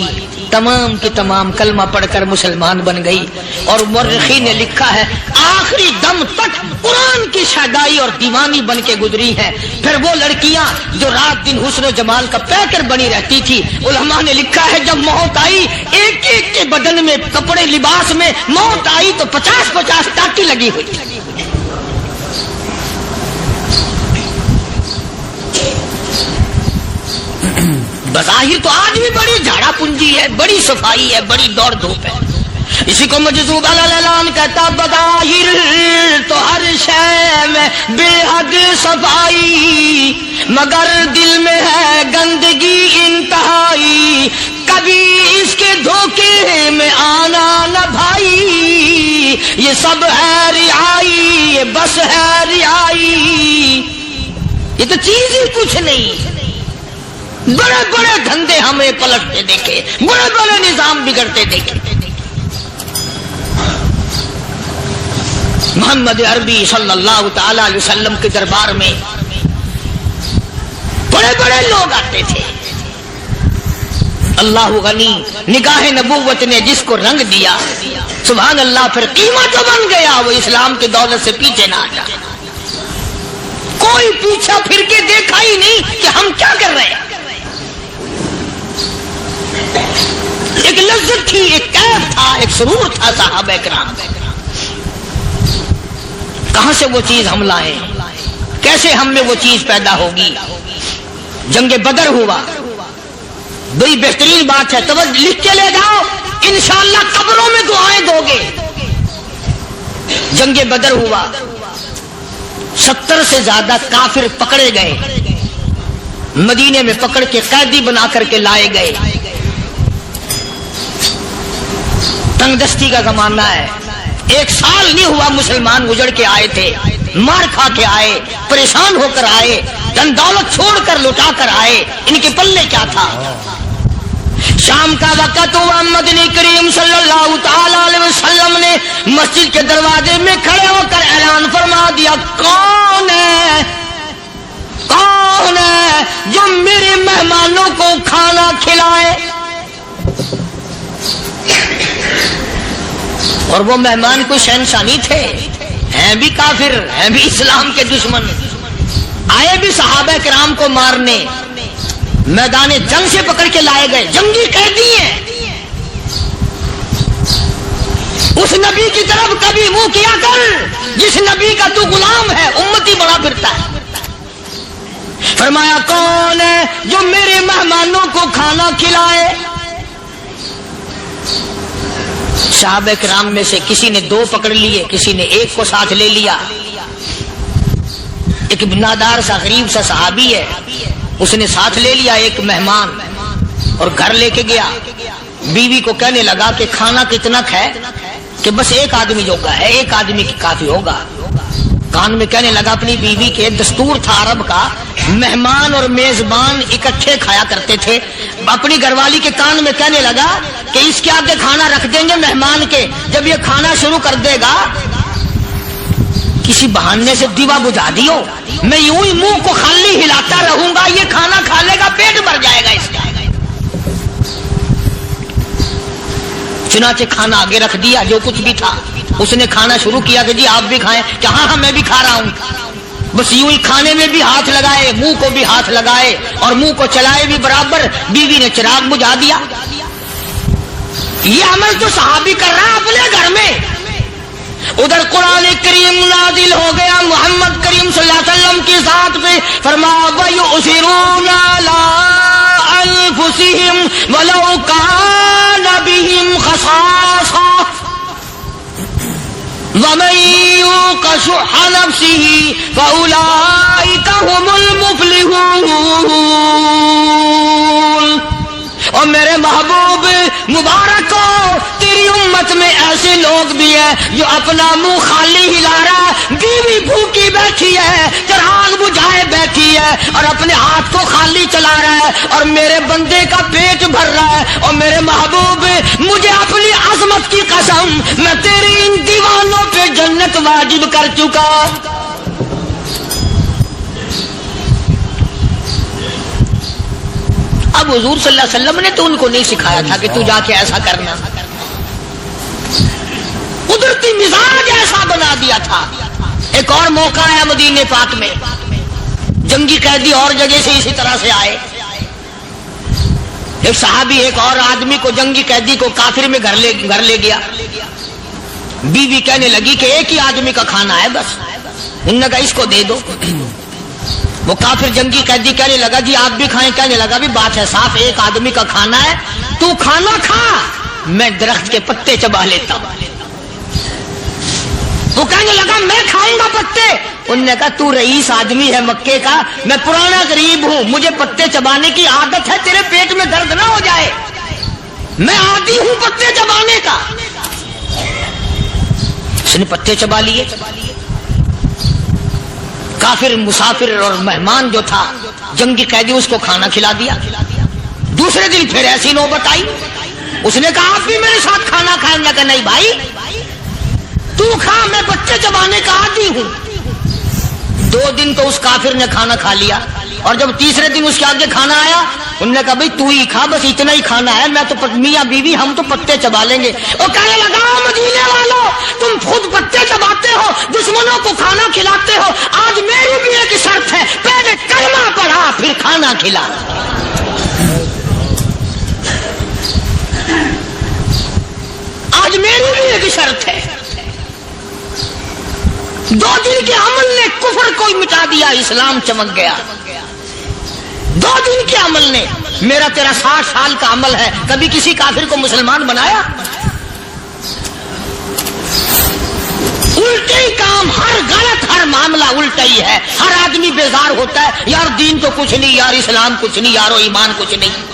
تمام کی تمام کلمہ پڑھ کر مسلمان بن گئی، اور مورخین نے لکھا ہے آخری دم تک قرآن کی شیدائی اور دیوانی بن کے گزری ہے۔ پھر وہ لڑکیاں جو رات دن حسن و جمال کا پیکر بنی رہتی تھی، علماء نے لکھا ہے جب موت آئی ایک ایک کے بدن میں کپڑے لباس میں موت آئی تو 50-50 ٹاٹی لگی ہوئی تھی۔ بظاہر تو آج بھی بڑی جھاڑا پنجی ہے، بڑی صفائی ہے، بڑی دوڑ دھوپ ہے، اسی کو مجذوب الالان کہتا بظاہر تو ہر شے میں بے حد صفائی، مگر دل میں ہے گندگی انتہائی، کبھی اس کے دھوکے میں آنا نہ بھائی، یہ سب ہے رعائی، یہ بس ہے رعائی، یہ تو چیز ہی کچھ نہیں۔ بڑے بڑے دھندے ہمیں پلٹتے دیکھے، بڑے بڑے نظام بگڑتے دیکھے۔ محمد عربی صلی اللہ تعالی علیہ وسلم کے دربار میں بڑے بڑے لوگ آتے تھے۔ اللہ غنی، نگاہ نبوت نے جس کو رنگ دیا، سبحان اللہ، پھر قیمت جو بن گیا وہ اسلام کے دولت سے پیچھے نہ ہٹا۔ کوئی پیچھا پھر کے دیکھا ہی نہیں کہ ہم کیا کر رہے ہیں۔ ایک لذت تھی، ایک کیف تھا، ایک سرور تھا صحابہ کرام۔ کہاں سے وہ چیز ہم لائیں؟ کیسے ہم میں وہ چیز پیدا ہوگی؟ جنگ بدر ہوا، بڑی بہترین بات ہے، توجہ لکھ کے لے جاؤ، انشاءاللہ قبروں میں دعائیں دو گے۔ جنگ بدر ہوا، 70 سے زیادہ کافر پکڑے گئے، مدینے میں پکڑ کے قیدی بنا کر کے لائے گئے۔ تنگ دستی کا زمانہ ہے، 1 سال نہیں ہوا مسلمان گزر کے آئے تھے، مار کھا کے آئے، پریشان ہو کر آئے، دن دولت چھوڑ کر لٹا کر آئے، ان کے پلے کیا تھا؟ شام کا وقت ہوا، مدنی کریم صلی اللہ تعالی علیہ وسلم نے مسجد کے دروازے میں کھڑے ہو کر اعلان فرما دیا، کون ہے، کون ہے جو میرے مہمانوں کو کھانا کھلائے؟ اور وہ مہمان کوئی شہنشاہ نہیں تھے، ہیں بھی کافر، ہیں بھی اسلام کے دشمن، آئے بھی صحابہ کرام کو مارنے، میدان جنگ سے پکڑ کے لائے گئے، جنگی قیدی ہیں۔ اس نبی کی طرف کبھی منہ کیا کر جس نبی کا تو غلام ہے، امتی بڑا پھرتا ہے۔ فرمایا کون ہے جو میرے مہمانوں کو کھانا کھلائے؟ صحابہ کرام میں سے کسی نے 2 پکڑ لیے، کسی نے 1 کو ساتھ لے لیا۔ ایک بنادار سا غریب سا صحابی ہے، اس نے ساتھ لے لیا ایک مہمان اور گھر لے کے گیا۔ بیوی کو کہنے لگا کہ کھانا کتنا ہے؟ کہ بس 1 آدمی جوگا ہے، 1 آدمی کی کافی ہوگا۔ کان میں کہنے لگا اپنی بیوی کے، دستور تھا عرب کا، مہمان اور میزبان اکٹھے کھایا کرتے تھے۔ اپنی گھر والی کے کان میں کہنے لگا کہ اس کے آگے کھانا رکھ دیں گے مہمان کے، جب یہ کھانا شروع کر دے گا کسی بہانے سے دیوا بجھا دیو، میں یوں ہی منہ کو خالی ہلاتا رہوں گا، یہ کھانا کھا لے گا، پیٹ بھر جائے گا اس کا۔ چنانچہ کھانا آگے رکھ دیا، جو کچھ بھی تھا۔ اس نے کھانا شروع کیا کہ جی آپ بھی کھائیں، کہ ہاں ہاں میں بھی کھا رہا ہوں۔ بس یوں ہی کھانے میں بھی ہاتھ لگائے، منہ کو بھی ہاتھ لگائے اور منہ کو چلائے بھی برابر۔ بیوی نے چراغ بجھا دیا۔ یہ عمل تو صحابی کر رہا اپنے گھر میں۔ ادھر قرآن کریم نازل ہو گیا محمد کریم صلی اللہ علیہ وسلم کی ذات پہ، فرمایا وَيُؤْثِرُونَ عَلَىٰ أَنفُسِهِمْ وَلَوْ كَانَ بِهِمْ خَصَاصَةٌ وَمَن يُوقَ شُحَّ نَفْسِهِ فَأُولَٰئِكَ هُمُ الْمُفْلِحُونَ۔ اور میرے محبوب مبارک ہو، تیری امت میں ایسے لوگ بھی ہیں جو اپنا منہ خالی ہلا رہا ہے، بیوی بھوکی بیٹھی ہے، چراغ بجھائے بیٹھی ہے اور اپنے ہاتھ کو خالی چلا رہا ہے، اور میرے بندے کا پیٹ بھر رہا ہے۔ اور میرے محبوب مجھے اپنی عظمت کی قسم، میں تیری ان دیوانوں پہ جنت واجب کر چکا۔ اب حضور صلی اللہ علیہ وسلم نے تو ان کو نہیں سکھایا تھا کہ تو جا کے ایسا کرنا، قدرتی مزاج ایسا بنا دیا تھا۔ ایک اور موقع ہے مدینے پاک میں، جنگی قیدی اور جگہ سے اسی طرح سے آئے۔ ایک صحابی ایک اور آدمی کو، جنگی قیدی کو کافر میں گھر لے گیا۔ بیوی کہنے لگی کہ 1 ہی آدمی کا کھانا ہے بس، انہوں نے کہا اس کو دے دو۔ وہ کافر جنگی قیدی کہنے لگا جی آپ بھی کھائیں، کہنے لگا بھی بات ہے صاف، 1 آدمی کا کھانا ہے، تو کھانا کھا، میں درخت کے پتے چبا لیتا ہوں۔ وہ کہنے لگا میں کھاؤں گا پتے۔ انہوں نے کہا تو رئیس آدمی ہے مکے کا، میں پرانا غریب ہوں، مجھے پتے چبانے کی عادت ہے، تیرے پیٹ میں درد نہ ہو جائے، میں عادی ہوں پتے چبانے کا۔ اس نے پتے چبا لیے۔ کافر مسافر اور مہمان جو تھا جنگی قیدی، اس کو کھانا کھلا دیا۔ دوسرے دن پھر ایسی نوبت آئی، اس نے کہا آپ بھی میرے ساتھ کھانا کھائیں گے؟ کہ نہیں بھائی تو کھا، میں پتے چبانے کا عادی ہوں۔ 2 دن تو اس کافر نے کھانا کھا لیا، اور جب تیسرے دن اس کے آگے کھانا آیا، انہوں نے کہا بھائی تو ہی کھا، بس اتنا ہی کھانا ہے، میں تو میاں بیوی ہم تو پتے چبا لیں گے۔ اور کہنے لگا مدینے والوں تم خود پتے چباتے ہو، دشمنوں کو کھانا کھلاتے ہو، آج میری بھی ایک شرط ہے، پہلے کلمہ پڑھا پھر کھانا کھلا۔ آج میری بھی ایک شرط ہے۔ 2 دن کے عمل نے کفر کو مٹا دیا، اسلام چمک گیا۔ 2 دن کے عمل نے، میرا تیرا 60 سال کا عمل ہے، کبھی کسی کافر کو مسلمان بنایا؟ الٹے ہی کام، ہر غلط، ہر معاملہ الٹا ہی ہے۔ ہر آدمی بیزار ہوتا ہے، یار دین تو کچھ نہیں، یار اسلام کچھ نہیں، یارو ایمان کچھ نہیں۔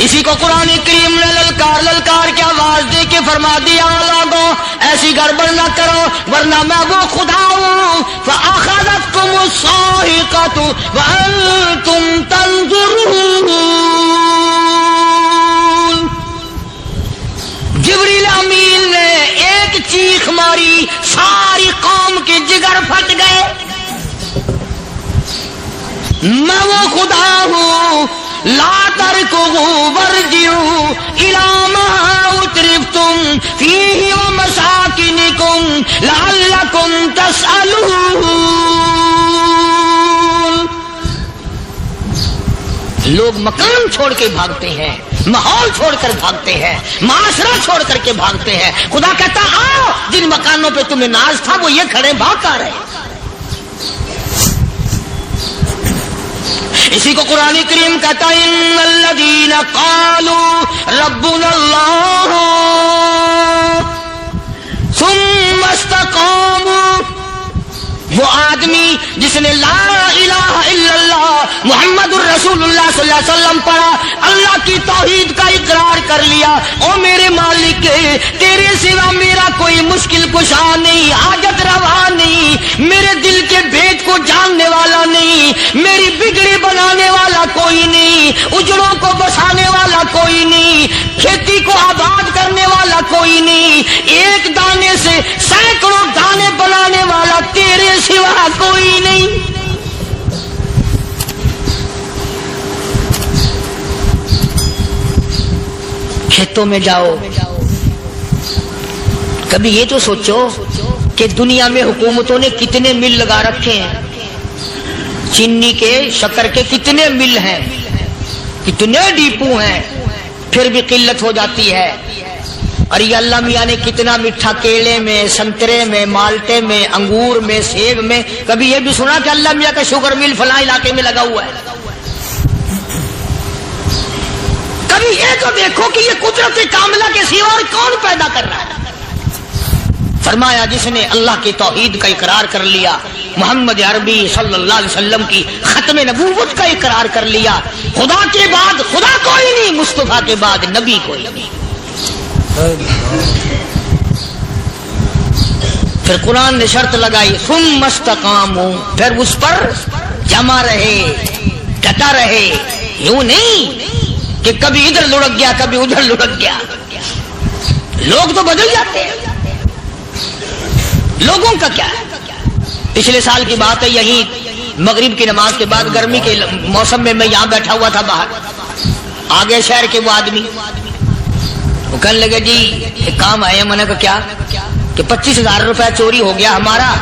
اسی کو قرآن کریم نے للکار کے آواز دے کے فرما دیا لوگوں ایسی گڑبڑ نہ کرو ورنہ میں وہ خدا ہوں۔ فَأَخَذَتْكُمُ الصَّاعِقَةُ وَأَنْتُمْ تَنظُرُونَ۔ جبریل امین نے ایک چیخ ماری، ساری قوم کے جگر پھٹ گئے۔ میں وہ خدا ہوں، لا تركضوا وارجعوا إلى ما أترفتم فيه ومساكنكم لعلكم تسألون۔ لوگ مکان چھوڑ کے بھاگتے ہیں، ماحول چھوڑ کر بھاگتے ہیں، معاشرہ چھوڑ کر کے بھاگتے ہیں۔ خدا کہتا آؤ، جن مکانوں پہ تمہیں ناز تھا وہ یہ کھڑے بھاگ کر رہے۔ اسی کو قرآن کریم کہتا ہے ان الذین قالوا ربنا اللہ ثم استقاموا، وہ آدمی جس نے لا الہ الا اللہ محمد الرسول اللہ صلی اللہ علیہ وسلم پڑھا، اللہ کی توحید کا اقرار کر لیا، او میرے مالک تیرے سوا میرا کوئی مشکل کشا نہیں، حاجت روا نہیں، میرے دل کے بھید کو جاننے والا نہیں، میری بگڑی بنانے والا کوئی نہیں، اجڑوں کو بسانے والا کوئی نہیں، کھیتی کو آباد کرنے والا کوئی نہیں، ایک دانے سے سینکڑوں دانے بنانے والا تیرے سوا کوئی نہیں۔ کھیتوں میں جاؤ، کبھی یہ تو سوچو کہ دنیا میں حکومتوں نے کتنے مل لگا رکھے ہیں، چینی کے، شکر کے کتنے مل ہیں، کتنے ڈیپو ہیں، پھر بھی قلت ہو جاتی ہے۔ اور یہ اللہ میاں نے کتنا میٹھا کیلے میں، سنترے میں، مالٹے میں، انگور میں، سیب میں، کبھی یہ بھی سنا کہ اللہ میاں کا شوگر مل فلاں علاقے میں لگا ہوا ہے؟ کبھی یہ تو دیکھو کہ یہ قدرت کاملہ کے سوا اور کون پیدا کر رہا ہے؟ فرمایا جس نے اللہ کی توحید کا اقرار کر لیا، محمد عربی صلی اللہ علیہ وسلم کی ختم نبوت کا اقرار کر لیا، خدا کے بعد خدا کوئی نہیں، مصطفیٰ کے بعد نبی کوئی نہیں۔ پھر قرآن نے شرط لگائی ثم استقاموا، پھر اس پر جمع رہے، ڈٹا رہے، یوں نہیں کہ کبھی ادھر لڑک گیا کبھی ادھر لڑک گیا۔ لوگ تو بدل جاتے ہیں، لوگوں کا کیا ہے؟ پچھلے سال کی بات ہے، یہی مغرب کی نماز کے بعد گرمی کے موسم میں میں یہاں بیٹھا ہوا تھا باہر، آگے شہر کے وہ آدمی وہ کہنے لگے جی ایک کام آئے، میں نے کہا کیا؟ کہ 25,000 روپے چوری ہو گیا ہمارا،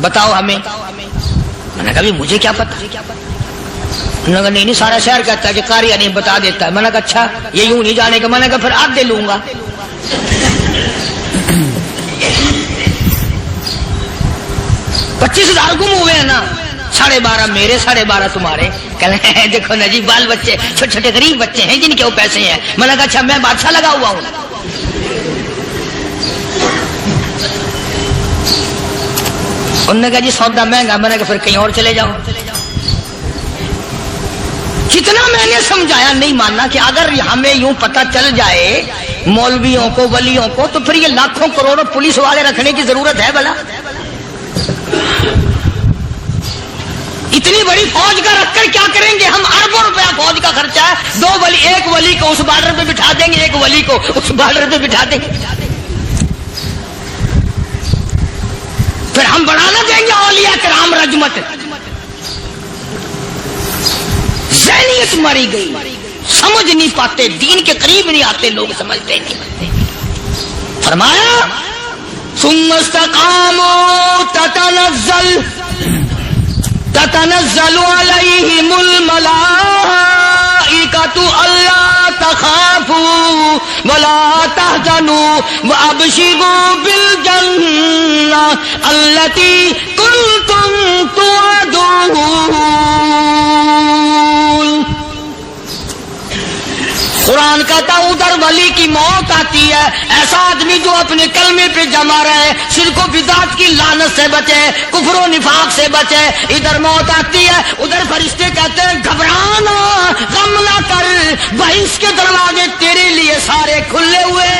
بتاؤ ہمیں۔ میں نے کہا مجھے کیا پتا؟ انہوں نے کہا نہیں سارا شہر کہتا ہے کہ قاری نہیں بتا دیتا ہے۔ میں نے کہا اچھا یہ یوں نہیں جانے کا؟ میں نے کہا پھر آدھے لوں گا۔ 25,000 گم ہوئے ہیں نا، 12.5 میرے 12.5 تمہارے۔ کہ دیکھو نا جی بال بچے چھوٹے چھوٹے غریب بچے ہیں جن کے وہ پیسے ہیں. میں نے کہا اچھا میں بادشاہ لگا ہوا ہوں. انہوں نے کہا جی سودا مہنگا. میں نے کہا پھر کہیں اور چلے جاؤ. کتنا میں نے سمجھایا نہیں ماننا کہ اگر ہمیں یوں پتہ چل جائے مولویوں کو ولیوں کو تو پھر یہ لاکھوں کروڑوں پولیس والے رکھنے کی ضرورت ہے بھلا؟ اتنی بڑی فوج کا رکھ کر کیا کریں گے ہم؟ اربوں روپیہ فوج کا خرچہ ہے. دو ولی، ایک ولی کو اس بارڈر پہ بٹھا دیں گے، ایک ولی کو اس بارڈر پہ بٹھا دیں گے. پھر ہم بڑھانا دیں گے اولیاء کرام رجمت. ذہنیت مری گئی، سمجھ نہیں پاتے، دین کے قریب نہیں آتے لوگ، سمجھتے نہیں. فرمایا ثم استقاموا تتنزل علیہم الملائکۃ الا تخافوا ولا تحزنوا وابشروا بالجنہ التی کنتم توعدون. قرآن کہتا ادھر ولی کی موت آتی ہے، ایسا آدمی جو اپنے کلمے پہ جمع رہے، شرک و بدعت کی لعنت سے بچے، کفر و نفاق سے بچے. ادھر موت آتی ہے، ادھر فرشتے کہتے ہیں گھبرانا، غم نہ کر، بہشت کے دروازے تیرے لیے سارے کھلے ہوئے.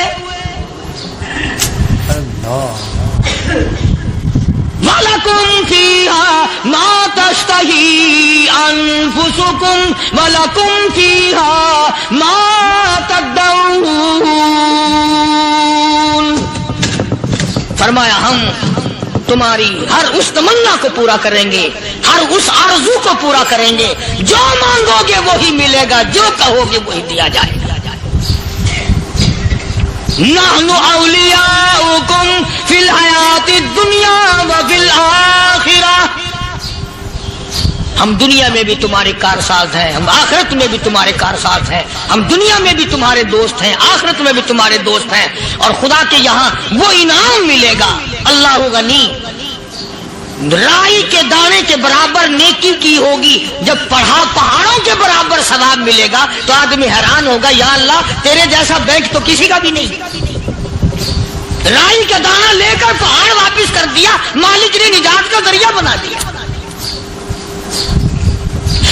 وَلَكُمْ فِيهَا مَا تَشْتَهِي أَنفُسُكُمْ وَلَكُمْ فِيهَا مَا تَدَّعُونَ. فرمایا ہم تمہاری ہر اس تمنا کو پورا کریں گے، ہر اس آرزو کو پورا کریں گے. جو مانگو گے وہی ملے گا، جو کہو گے وہی دیا جائے گا. نحن اولیاؤکم فی الحیات الدنیا وفی الآخرہ. ہم دنیا میں بھی تمہارے کارساز ہیں، ہم آخرت میں بھی تمہارے کارساز ہیں. ہم دنیا میں بھی تمہارے دوست ہیں، آخرت میں بھی تمہارے دوست ہیں. اور خدا کے یہاں وہ انعام ملے گا. اللہ غنی، رائی کے دانے کے برابر نیکی کی ہوگی، جب پہاڑوں کے برابر ثواب ملے گا تو آدمی حیران ہوگا، یا اللہ تیرے جیسا بینک تو کسی کا بھی نہیں. رائی کا دانہ لے کر پہاڑ واپس کر دیا، مالک نے نجات کا ذریعہ بنا دیا.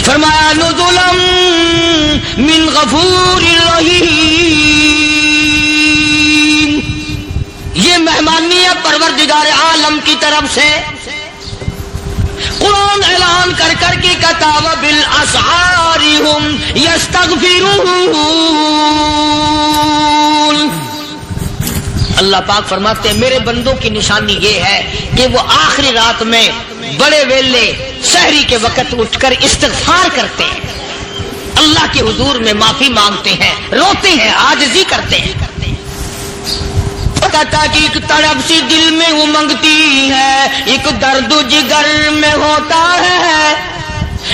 فرمایا نزلا من غفور رحیم. یہ مہمانی ہے پروردگار عالم کی طرف سے. قرآن اعلان کر کر کے کہتا وبالاسحار ہم یستغفرون. اللہ پاک فرماتے ہیں میرے بندوں کی نشانی یہ ہے کہ وہ آخری رات میں بڑے ویلے سحری کے وقت اٹھ کر استغفار کرتے ہیں، اللہ کے حضور میں معافی مانگتے ہیں، روتے ہیں، عاجزی کرتے ہیں. کہتا کہ ایک تڑپ سی دل میں امنگتی ہے، ایک درد جگر میں ہوتا ہے.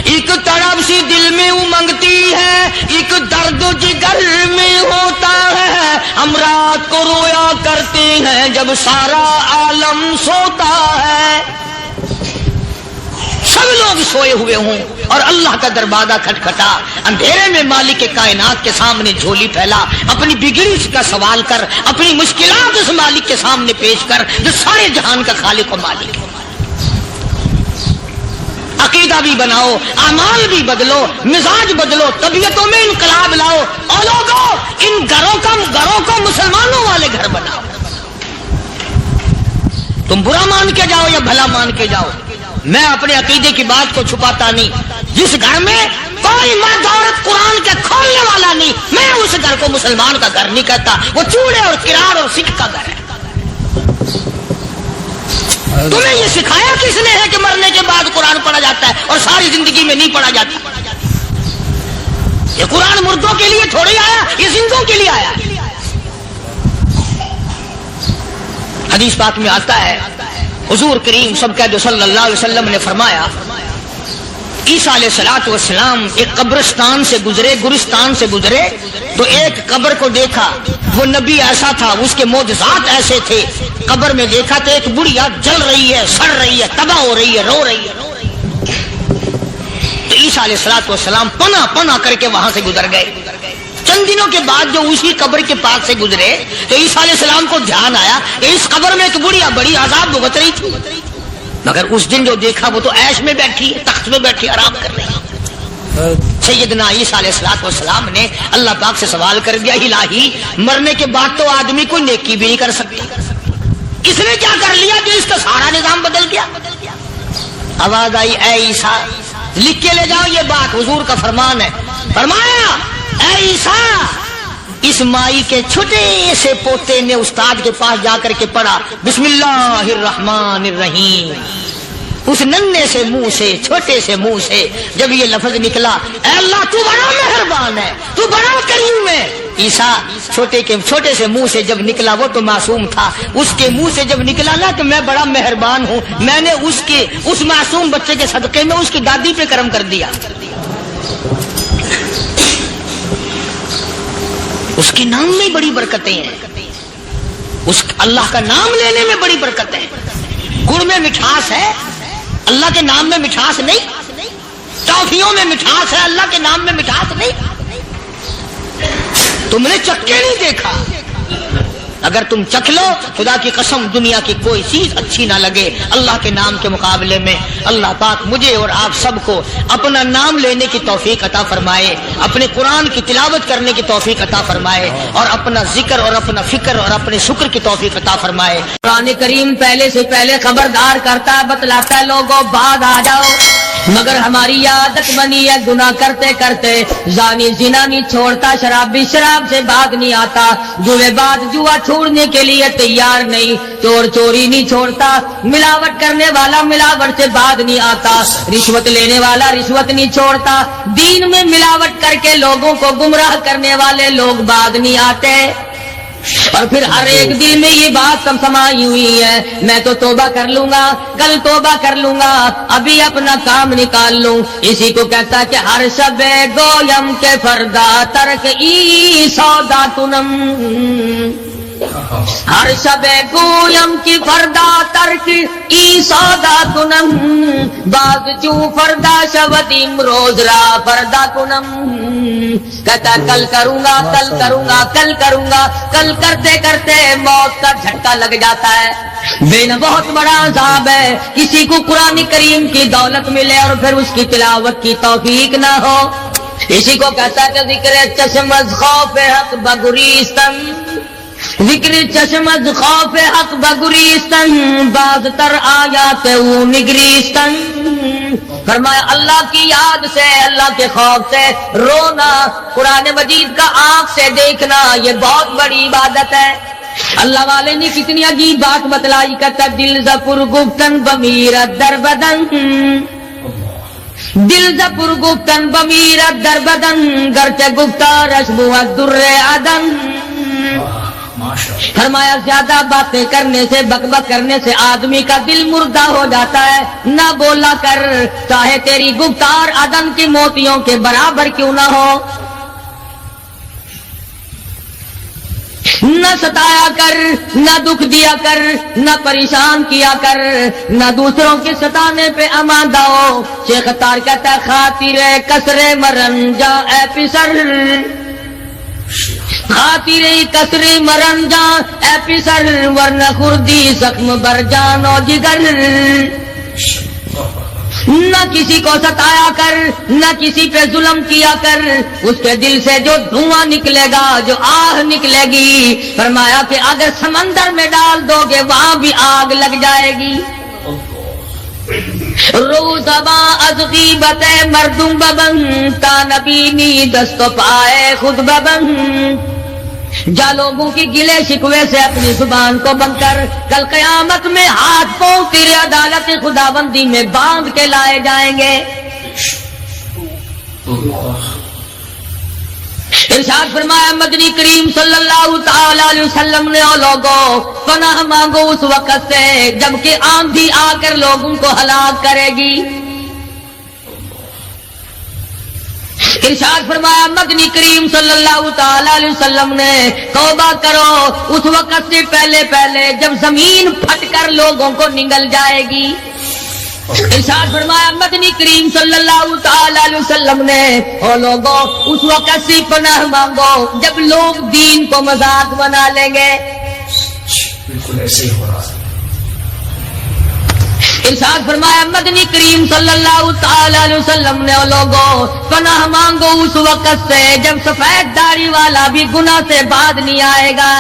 ایک تڑپ سی دل میں امنگتی ہے، ایک درد جگر میں ہوتا ہے. ہم رات کو رویا کرتے ہیں جب سارا عالم سوتا ہے. سب لوگ سوئے ہوئے ہوں اور اللہ کا دروازہ کھٹکھٹا، اندھیرے میں مالک کائنات کے سامنے جھولی پھیلا، اپنی بگڑی کا سوال کر، اپنی مشکلات اس مالک کے سامنے پیش کر جو سارے جہان کا خالق و مالک ہے. عقیدہ بھی بناؤ، اعمال بھی بدلو، مزاج بدلو، طبیعتوں میں انقلاب لاؤ. اور لوگوں ان گھروں کو مسلمانوں والے گھر بناؤ. تم برا مان کے جاؤ یا بھلا مان کے جاؤ، میں اپنے عقیدے کی بات کو چھپاتا نہیں. جس گھر میں کوئی مرد عورت قرآن کے کھولنے والا نہیں، میں اس گھر کو مسلمان کا گھر نہیں کہتا. وہ چوڑے اور کرار اور سکھ کا گھر ہے. تمہیں یہ سکھایا کس نے ہے کہ مرنے کے بعد قرآن پڑھا جاتا ہے اور ساری زندگی میں نہیں پڑھا جاتا؟ یہ قرآن مردوں کے لیے تھوڑی آیا، یہ زندوں کے لیے آیا. حدیث پاک میں آتا ہے حضور کریم سب کہہ دو صلی اللہ علیہ وسلم نے فرمایا عیسیٰ علیہ الصلوۃ والسلام ایک قبرستان سے گزرے، گورستان سے گزرے تو ایک قبر کو دیکھا. وہ نبی ایسا تھا، اس کے معجزات ایسے تھے. قبر میں دیکھا تو ایک بڑھیا جل رہی ہے، سڑ رہی ہے، تباہ ہو رہی ہے، رو رہی ہے. تو عیسیٰ علیہ السلام پناہ پناہ کر کے وہاں سے گزر گئے. چند دنوں کے بعد جو اسی قبر کے پاس سے گزرے تو عیسیٰ علیہ السلام کو دھیان آیا کہ اس قبر میں ایک بڑھیا بڑی عذاب بھگت رہی تھی، مگر اس دن جو دیکھا وہ تو عیش میں بیٹھی ہے، تخت میں بیٹھی آرام کر رہی ہے. سیدنا عیسیٰ علیہ السلام نے اللہ پاک سے سوال کر دیا، الہی مرنے کے بعد تو آدمی کوئی نیکی بھی نہیں کر سکتا، اس نے کیا کر لیا جو اس کا سارا نظام بدل گیا؟ آواز آئی، اے عیسیٰ لکھ کے لے جاؤ یہ بات، حضور کا فرمان ہے. فرمایا اے عیسیٰ، اس مائی کے چھوٹے سے پوتے نے استاد کے پاس جا کر کے پڑھا بسم اللہ الرحمن الرحیم. اس ننھے سے منہ سے، چھوٹے سے منہ سے جب یہ لفظ نکلا، اے اللہ تو بڑا مہربان ہے، تو بڑا کریم ہے. عیسیٰ چھوٹے سے منہ سے جب نکلا، وہ تو معصوم تھا، اس کے منہ سے جب نکلا نا کہ میں بڑا مہربان ہوں، میں نے اس معصوم بچے کے صدقے میں اس کی دادی پہ کرم کر دیا. اس کے نام میں بڑی برکتیں ہیں، اس اللہ کا نام لینے میں بڑی برکتیں ہیں. گڑ میں مٹھاس ہے، اللہ کے نام میں مٹھاس نہیں. ٹافیوں میں مٹھاس ہے، اللہ کے نام میں مٹھاس نہیں. تم نے چکھ کے نہیں دیکھا، اگر تم چکھ لو خدا کی قسم دنیا کی کوئی چیز اچھی نہ لگے اللہ کے نام کے مقابلے میں. اللہ پاک مجھے اور آپ سب کو اپنا نام لینے کی توفیق عطا فرمائے، اپنے قرآن کی تلاوت کرنے کی توفیق عطا فرمائے، اور اپنا ذکر اور اپنا فکر اور اپنے شکر کی توفیق عطا فرمائے. قرآن کریم پہلے سے پہلے خبردار کرتا ہے، بتلاتا ہے لوگوں بعد آ جاؤ، مگر ہماری عادت بنی ہے گناہ کرتے کرتے زانی زنا نہیں چھوڑتا، شرابی شراب سے بعد نہیں آتا، جوے بعد جوا چھوڑنے کے لیے تیار نہیں، چور چوری نہیں چھوڑتا، ملاوٹ کرنے والا ملاوٹ سے بعد نہیں آتا، رشوت لینے والا رشوت نہیں چھوڑتا، دین میں ملاوٹ کر کے لوگوں کو گمراہ کرنے والے لوگ بعد نہیں آتے. اور پھر ہر ایک دل میں یہ بات سب سمائی ہوئی ہے، میں تو توبہ کر لوں گا، کل توبہ کر لوں گا، ابھی اپنا کام نکال لوں. اسی کو کہتا کہ ہر شب گویم کے فردا ترک ای سودا تنم، ہر شب گویم کی فردا ترک ای سودا کنم، باز چوں فردا شودیم روز را فردا کنم. کہتا کل کروں گا کل کروں گا کل کروں گا، کل کرتے کرتے موت کا جھٹکا لگ جاتا ہے. بین بہت بڑا عذاب ہے کسی کو قرآن کریم کی دولت ملے اور پھر اس کی تلاوت کی توفیق نہ ہو. اسی کو کہتا ہے کہ ذکر چشم از خوف حق بگریستن، ذکر چشم از خوف حق بگریستن، باز تر آیات او نگریستن. فرمایا اللہ کی یاد سے، اللہ کے خوف سے رونا، قرآن مجید کا آنکھ سے دیکھنا، یہ بہت بڑی عبادت ہے. اللہ والے نے کتنی عجیب بات بتلائی، کہتا دل زپر گفتن بمیرت در بدن، دل زپر گفتن بمیرت در بدن، گرچہ گفتار اشبوت در عدن. فرمایا زیادہ باتیں کرنے سے، بک بک کرنے سے آدمی کا دل مردہ ہو جاتا ہے. نہ بولا کر، چاہے تیری گفتار عدن کی موتیوں کے برابر کیوں نہ ہو. نہ ستایا کر، نہ دکھ دیا کر، نہ پریشان کیا کر، نہ دوسروں کے ستانے پہ آمادہ ہو. شیخ تار کہتا خاطر کسر مرن جا اے پسر، خاطر کسر مرن جا اے پسر، ورنہ خردی زخم بر جان و جگر. نہ کسی کو ستایا کر، نہ کسی پہ ظلم کیا کر، اس کے دل سے جو دھواں نکلے گا، جو آہ نکلے گی، فرمایا کہ اگر سمندر میں ڈال دو گے وہاں بھی آگ لگ جائے گی. روزبا از غیبت مردم ببن، تا نبینی دست پائے خود ببن. جا لوگوں کی گلے شکوے سے اپنی زبان کو بند کر، کل قیامت میں ہاتھ پاؤں تیرے عدالت خداوندی میں باندھ کے لائے جائیں گے. ارشاد فرمایا مدنی کریم صلی اللہ تعالی علیہ وسلم نے، او لوگوں پناہ مانگو اس وقت سے جبکہ آندھی آ کر لوگوں کو ہلاک کرے گی. ارشاد فرمایا مدنی کریم صلی اللہ تعالی علیہ وسلم نے، توبہ کرو اس وقت سے پہلے پہلے جب زمین پھٹ کر لوگوں کو نگل جائے گی. ارشاد فرمایا مدنی کریم صلی اللہ تعالی علیہ وسلم نے، او لوگوں اس وقت سے پناہ مانگو جب لوگ دین کو مذاق بنا لیں گے۔ بالکل ایسے ہی ہو رہا ہے۔ ارشاد فرمایا مدنی کریم صلی اللہ تعالی علیہ وسلم نے، او لوگوں پناہ مانگو اس وقت سے جب سفید داڑھی والا بھی گناہ سے بعد نہیں آئے گا۔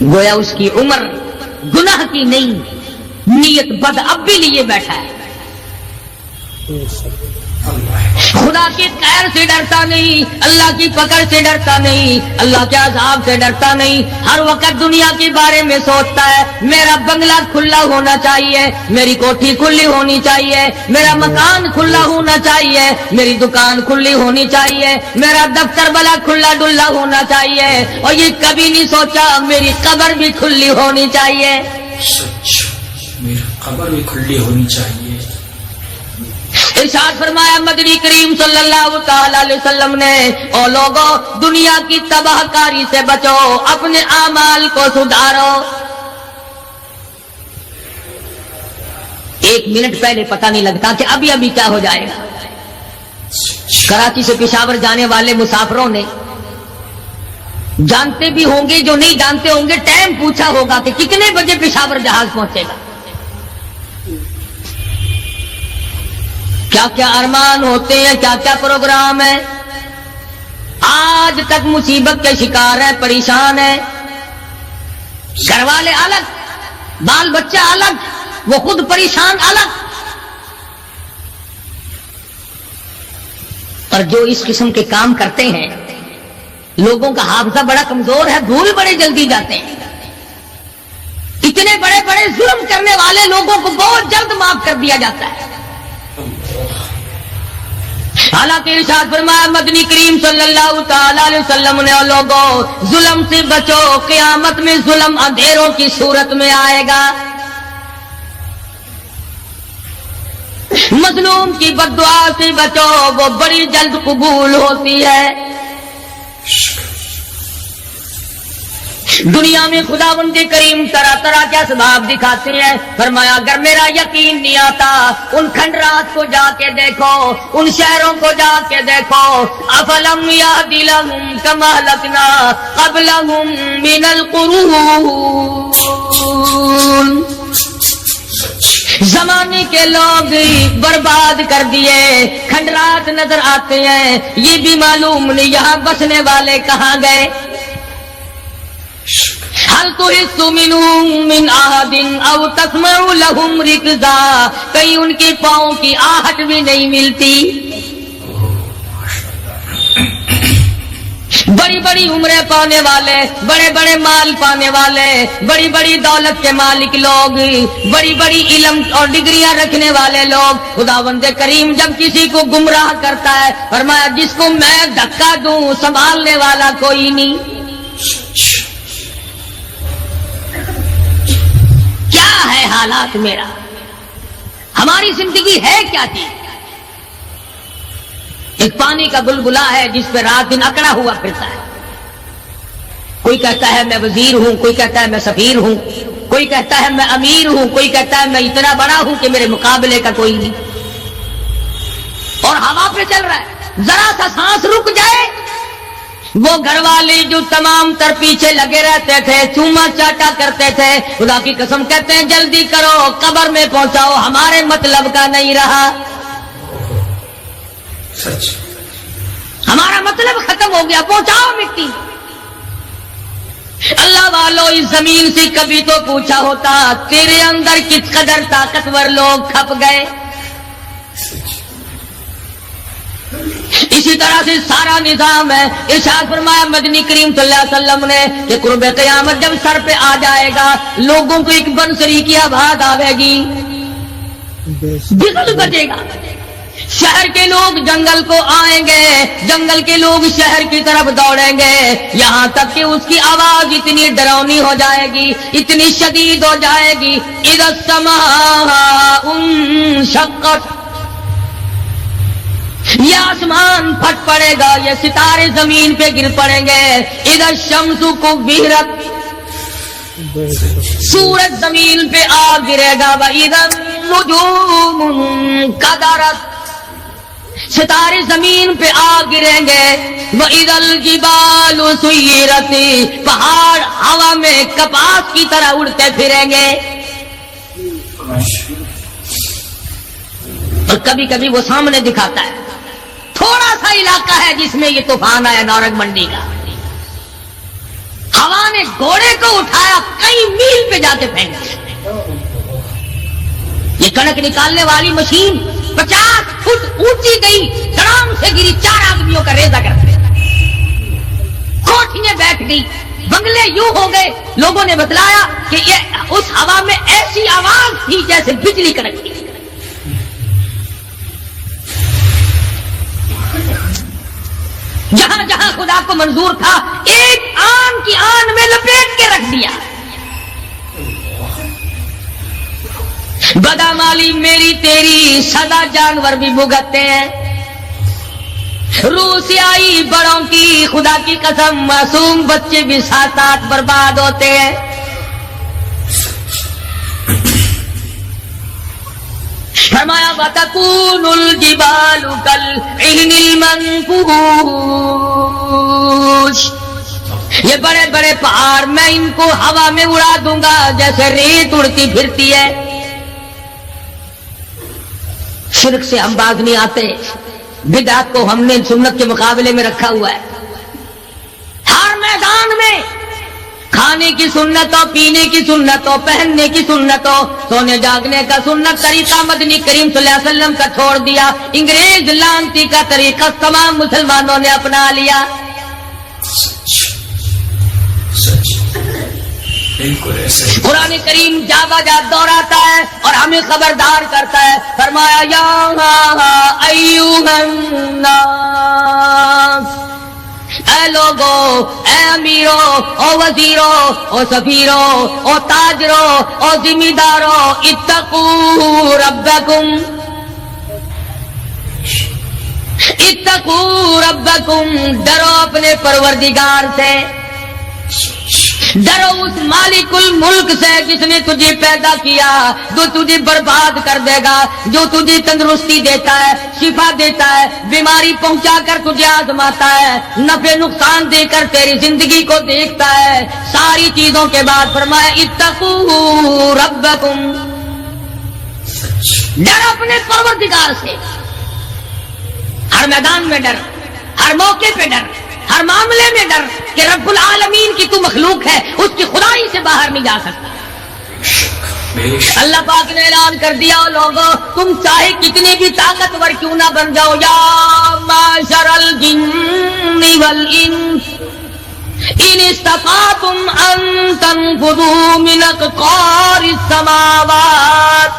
گویا اس کی عمر گناہ کی نہیں، نیت بد اب بھی لیے بیٹھا ہے، خدا کی قہر سے ڈرتا نہیں، اللہ کی پکڑ سے ڈرتا نہیں، اللہ کے عذاب سے ڈرتا نہیں، ہر وقت دنیا کے بارے میں سوچتا ہے میرا بنگلہ کھلا ہونا چاہیے، میری کوٹھی کھلی ہونی چاہیے، میرا مکان کھلا ہونا چاہیے، میری دکان کھلی ہونی چاہیے، میرا دفتر بلا کھلا ڈلا ہونا چاہیے، اور یہ کبھی نہیں سوچا میری قبر بھی کھلی ہونی چاہیے۔ سچ، میری قبر بھی کھلی ہونی چاہیے۔ ارشاد فرمایا مدنی کریم صلی اللہ تعالی علیہ وسلم نے، او لوگوں دنیا کی تباہ کاری سے بچو، اپنے اعمال کو سدھارو۔ ایک منٹ پہلے پتہ نہیں لگتا کہ ابھی ابھی کیا ہو جائے گا۔ کراچی سے پشاور جانے والے مسافروں نے جانتے بھی ہوں گے، جو نہیں جانتے ہوں گے ٹائم پوچھا ہوگا کہ کتنے بجے پشاور جہاز پہنچے گا۔ کیا کیا ارمان ہوتے ہیں، کیا کیا پروگرام ہے، آج تک مصیبت کے شکار ہیں، پریشان ہیں، گھر والے الگ، بال بچہ الگ، وہ خود پریشان الگ۔ اور جو اس قسم کے کام کرتے ہیں لوگوں کا حافظہ بڑا کمزور ہے، بھول بڑے جلدی جاتے ہیں۔ اتنے بڑے بڑے ظلم کرنے والے لوگوں کو بہت جلد معاف کر دیا جاتا ہے۔ حالانکہ ارشاد فرمایا مدنی کریم صلی اللہ تعالی علیہ وسلم نے، اور لوگوں ظلم سے بچو، قیامت میں ظلم اندھیروں کی صورت میں آئے گا۔ مظلوم کی بددعا سے بچو، وہ بڑی جلد قبول ہوتی ہے۔ دنیا میں خداوند کریم طرح طرح کے اسباب دکھاتے ہیں، فرمایا اگر میرا یقین نہیں آتا ان کھنڈرات کو جا کے دیکھو، ان شہروں کو جا کے دیکھو۔ افلم یہد لہم کما اہلکنا قبلہم من القرون، زمانے کے لوگ برباد کر دیے، کھنڈرات نظر آتے ہیں، یہ بھی معلوم نہیں یہاں بسنے والے کہاں گئے۔ حل تحس منہم من احد او تسمع لہم رکزا، کہیں ان کے پاؤں کی آہٹ بھی نہیں ملتی۔ بڑی بڑی عمریں پانے والے، بڑے بڑے مال پانے والے، بڑی بڑی دولت کے مالک لوگ، بڑی بڑی علم اور ڈگریاں رکھنے والے لوگ، خداوند کریم جب کسی کو گمراہ کرتا ہے فرمایا جس کو میں دھکا دوں سنبھالنے والا کوئی نہیں۔ کیا ہے حالات میرا، ہماری زندگی ہے کیا چیز؟ ایک پانی کا بلبلا ہے جس پہ رات دن اکڑا ہوا پھرتا ہے۔ کوئی کہتا ہے میں وزیر ہوں، کوئی کہتا ہے میں سفیر ہوں، کوئی کہتا ہے میں امیر ہوں، کوئی کہتا ہے میں اتنا بڑا ہوں کہ میرے مقابلے کا کوئی نہیں، اور ہوا پہ چل رہا ہے۔ ذرا سا سانس رک جائے، وہ گھر والے جو تمام تر پیچھے لگے رہتے تھے، چوما چاٹا کرتے تھے، خدا کی قسم کہتے ہیں جلدی کرو قبر میں پہنچاؤ، ہمارے مطلب کا نہیں رہا، سچ، ہمارا مطلب ختم ہو گیا، پہنچاؤ مٹی۔ اللہ والو اس زمین سے کبھی تو پوچھا ہوتا تیرے اندر کس قدر طاقتور لوگ کھپ گئے۔ اسی طرح سے سارا نظام ہے۔ ارشاد فرمایا مدنی کریم صلی اللہ علیہ وسلم نے کہ قرب قیامت جب سر پہ آ جائے گا لوگوں کو ایک بنسری کی آواز آئے گی، بغل بجے گا، شہر کے لوگ جنگل کو آئیں گے، جنگل کے لوگ شہر کی طرف دوڑیں گے، یہاں تک کہ اس کی آواز اتنی ڈراؤنی ہو جائے گی، اتنی شدید ہو جائے گی، اذا السماء انشقت، یہ آسمان پھٹ پڑے گا، یہ ستارے زمین پہ گر پڑیں گے، اذا الشمس کورت، سورج زمین پہ آ گرے گا، وَإِذَا النُّجُومُ انْكَدَرَتْ، ستارے زمین پہ آ گریں گے، وَإِذَا الْجِبَالُ سُيِّرَتْ، پہاڑ ہوا میں کپاس کی طرح اڑتے پھریں گے۔ اور کبھی کبھی وہ سامنے دکھاتا ہے، تھوڑا سا علاقہ ہے جس میں یہ طوفان آیا نورنگ منڈی کا، ہوا نے گھوڑے کو اٹھایا، کئی میل پہ جاتے پھینک دیا۔ یہ کنک نکالنے والی مشین 50 فٹ اونچی گئی، دڑام سے گری، 4 آدمیوں کا ریزہ کرتے، کوٹھیاں بیٹھ گئی، بنگلے یوں ہو گئے۔ لوگوں نے بتلایا کہ یہ اس ہوا میں ایسی آواز تھی جیسے بجلی کڑکتی۔ جہاں جہاں خدا کو منظور تھا ایک آن کی آن میں لپیٹ کے رکھ دیا۔ بدامالی میری تیری سدا جانور بھی بھگتتے ہیں، روح سے آئی بڑوں کی خدا کی قسم، معصوم بچے بھی ساتھ ساتھ برباد ہوتے ہیں۔ فرمایا وَتَكُونُ الْجِبَالُ كَالْعِهْنِ الْمَنْفُوشِ، یہ بڑے بڑے پہاڑ میں ان کو ہوا میں اڑا دوں گا جیسے ریت اڑتی پھرتی ہے۔ شرک سے ہم باز نہیں آتے، بدعت کو ہم نے سنت کے مقابلے میں رکھا ہوا ہے۔ ہر میدان میں کھانے کی سنت ہو، پینے کی سنت ہو، پہننے کی سنت ہو، سونے جاگنے کا سنت طریقہ مدنی کریم صلی اللہ علیہ وسلم کا چھوڑ دیا، انگریز لانتی کا طریقہ تمام مسلمانوں نے اپنا لیا۔ قرآن کریم جا بجا دہراتا ہے اور ہمیں خبردار کرتا ہے۔ فرمایا یا ایھا الناس، اے لوگو، اے امیرو، او وزیرو، او سفیرو، او تاجرو، او ذمہ دارو، اتقوا ربکم، اتقوا ربکم، ڈرو اپنے پروردگار سے، ڈرو اس مالک الملک سے جس نے تجھے پیدا کیا، جو تجھے برباد کر دے گا، جو تجھے تندرستی دیتا ہے، شفا دیتا ہے، بیماری پہنچا کر تجھے آزماتا ہے، نفع نقصان دے کر تیری زندگی کو دیکھتا ہے۔ ساری چیزوں کے بعد فرمایا اتقوا ربکم، ڈر اپنے پروردگار سے، ہر میدان میں ڈر، ہر موقع پہ ڈر، ہر معاملے میں ڈر کہ رب العالمین کی تو مخلوق ہے، اس کی خدائی سے باہر نہیں جا سکتا۔ اللہ پاک نے اعلان کر دیا لوگوں، تم چاہے کتنی بھی طاقتور کیوں نہ بن جاؤ، یا معشر الجن والانس ان استطعتم ان تنفذوا من اقطار السماوات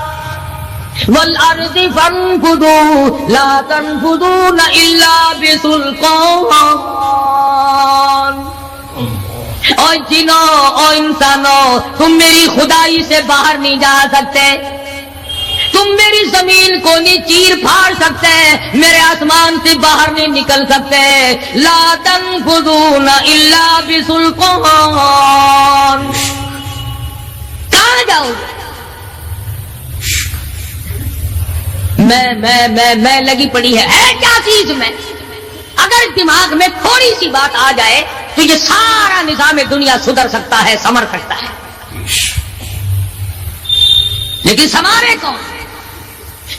والارض فانفذوا لا تنفذون الا بسلطان۔ اور جنوں اور انسانوں، تم میری خدائی سے باہر نہیں جا سکتے، تم میری زمین کو نہیں چیر پھاڑ سکتے، میرے آسمان سے باہر نہیں نکل سکتے۔ لا تنفذون الا بسلطان، کہاں جاؤ گے؟ میں لگی پڑی ہے کیا چیز میں؟ اگر دماغ میں تھوڑی سی بات آ جائے تو یہ سارا نظام دنیا سدھر سکتا ہے، سمر سکتا ہے، لیکن سمارے کون؟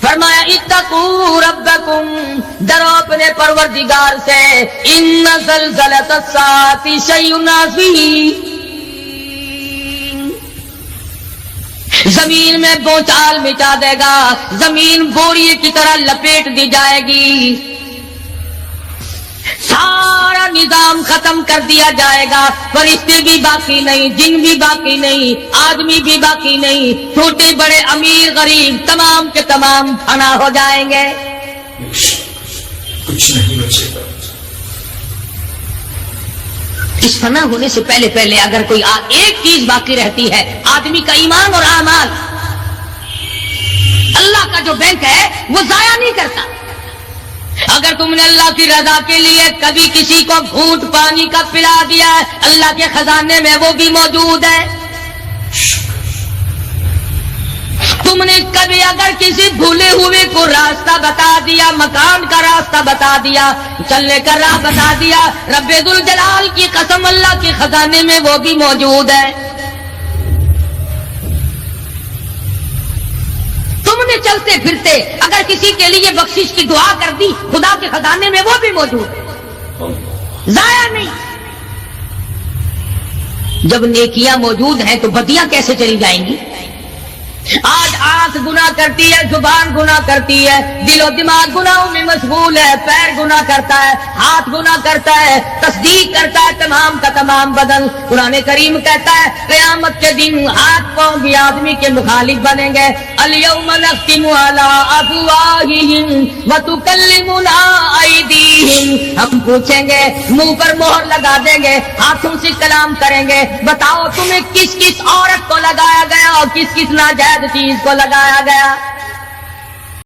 فرمایا اتقوا ربکم، ڈرو اپنے پروردگار سے، ان زلزلۃ الساعۃ شیء عظیم، زمین میں بوچال مچا دے گا، زمین بوریے کی طرح لپیٹ دی جائے گی، سارا نظام ختم کر دیا جائے گا، فرشتے بھی باقی نہیں، جن بھی باقی نہیں، آدمی بھی باقی نہیں، چھوٹے بڑے امیر غریب تمام کے تمام فنا ہو جائیں گے، کچھ نہیں بچے گا۔ اس فنا ہونے سے پہلے پہلے اگر کوئی ایک چیز باقی رہتی ہے، آدمی کا ایمان اور اعمال، اللہ کا جو بینک ہے وہ ضائع نہیں کرتا۔ اگر تم نے اللہ کی رضا کے لیے کبھی کسی کو گھونٹ پانی کا پلا دیا ہے، اللہ کے خزانے میں وہ بھی موجود ہے۔ تم نے کبھی اگر کسی بھولے ہوئے کو راستہ بتا دیا، مکان کا راستہ بتا دیا، چلنے کا راہ بتا دیا، رب ذوالجلال کی قسم اللہ کے خزانے میں وہ بھی موجود ہے۔ تم نے چلتے پھرتے اگر کسی کے لیے بخشش کی دعا کر دی، خدا کے خزانے میں وہ بھی موجود ہے، ضائع نہیں۔ جب نیکیاں موجود ہیں تو بدیاں کیسے چلی جائیں گی؟ آج آنکھ گناہ کرتی ہے، زبان گناہ کرتی ہے، دل و دماغ گناہوں میں مشغول ہے، پیر گناہ کرتا ہے، ہاتھ گناہ کرتا ہے، تصدیق کرتا ہے تمام کا تمام بدن۔ قرآن کریم کہتا ہے قیامت کے دن ہاتھ پاؤں بھی آدمی کے مخالف بنیں گے۔ الیوم نختم علی افواہہم وتکلمنا ایدیہم، ہم پوچھیں گے، منہ پر مہر لگا دیں گے، ہاتھوں سے کلام کریں گے، بتاؤ تمہیں کس کس عورت کو لگایا گیا اور کس کس ناجائز چیز کو لگایا گیا؟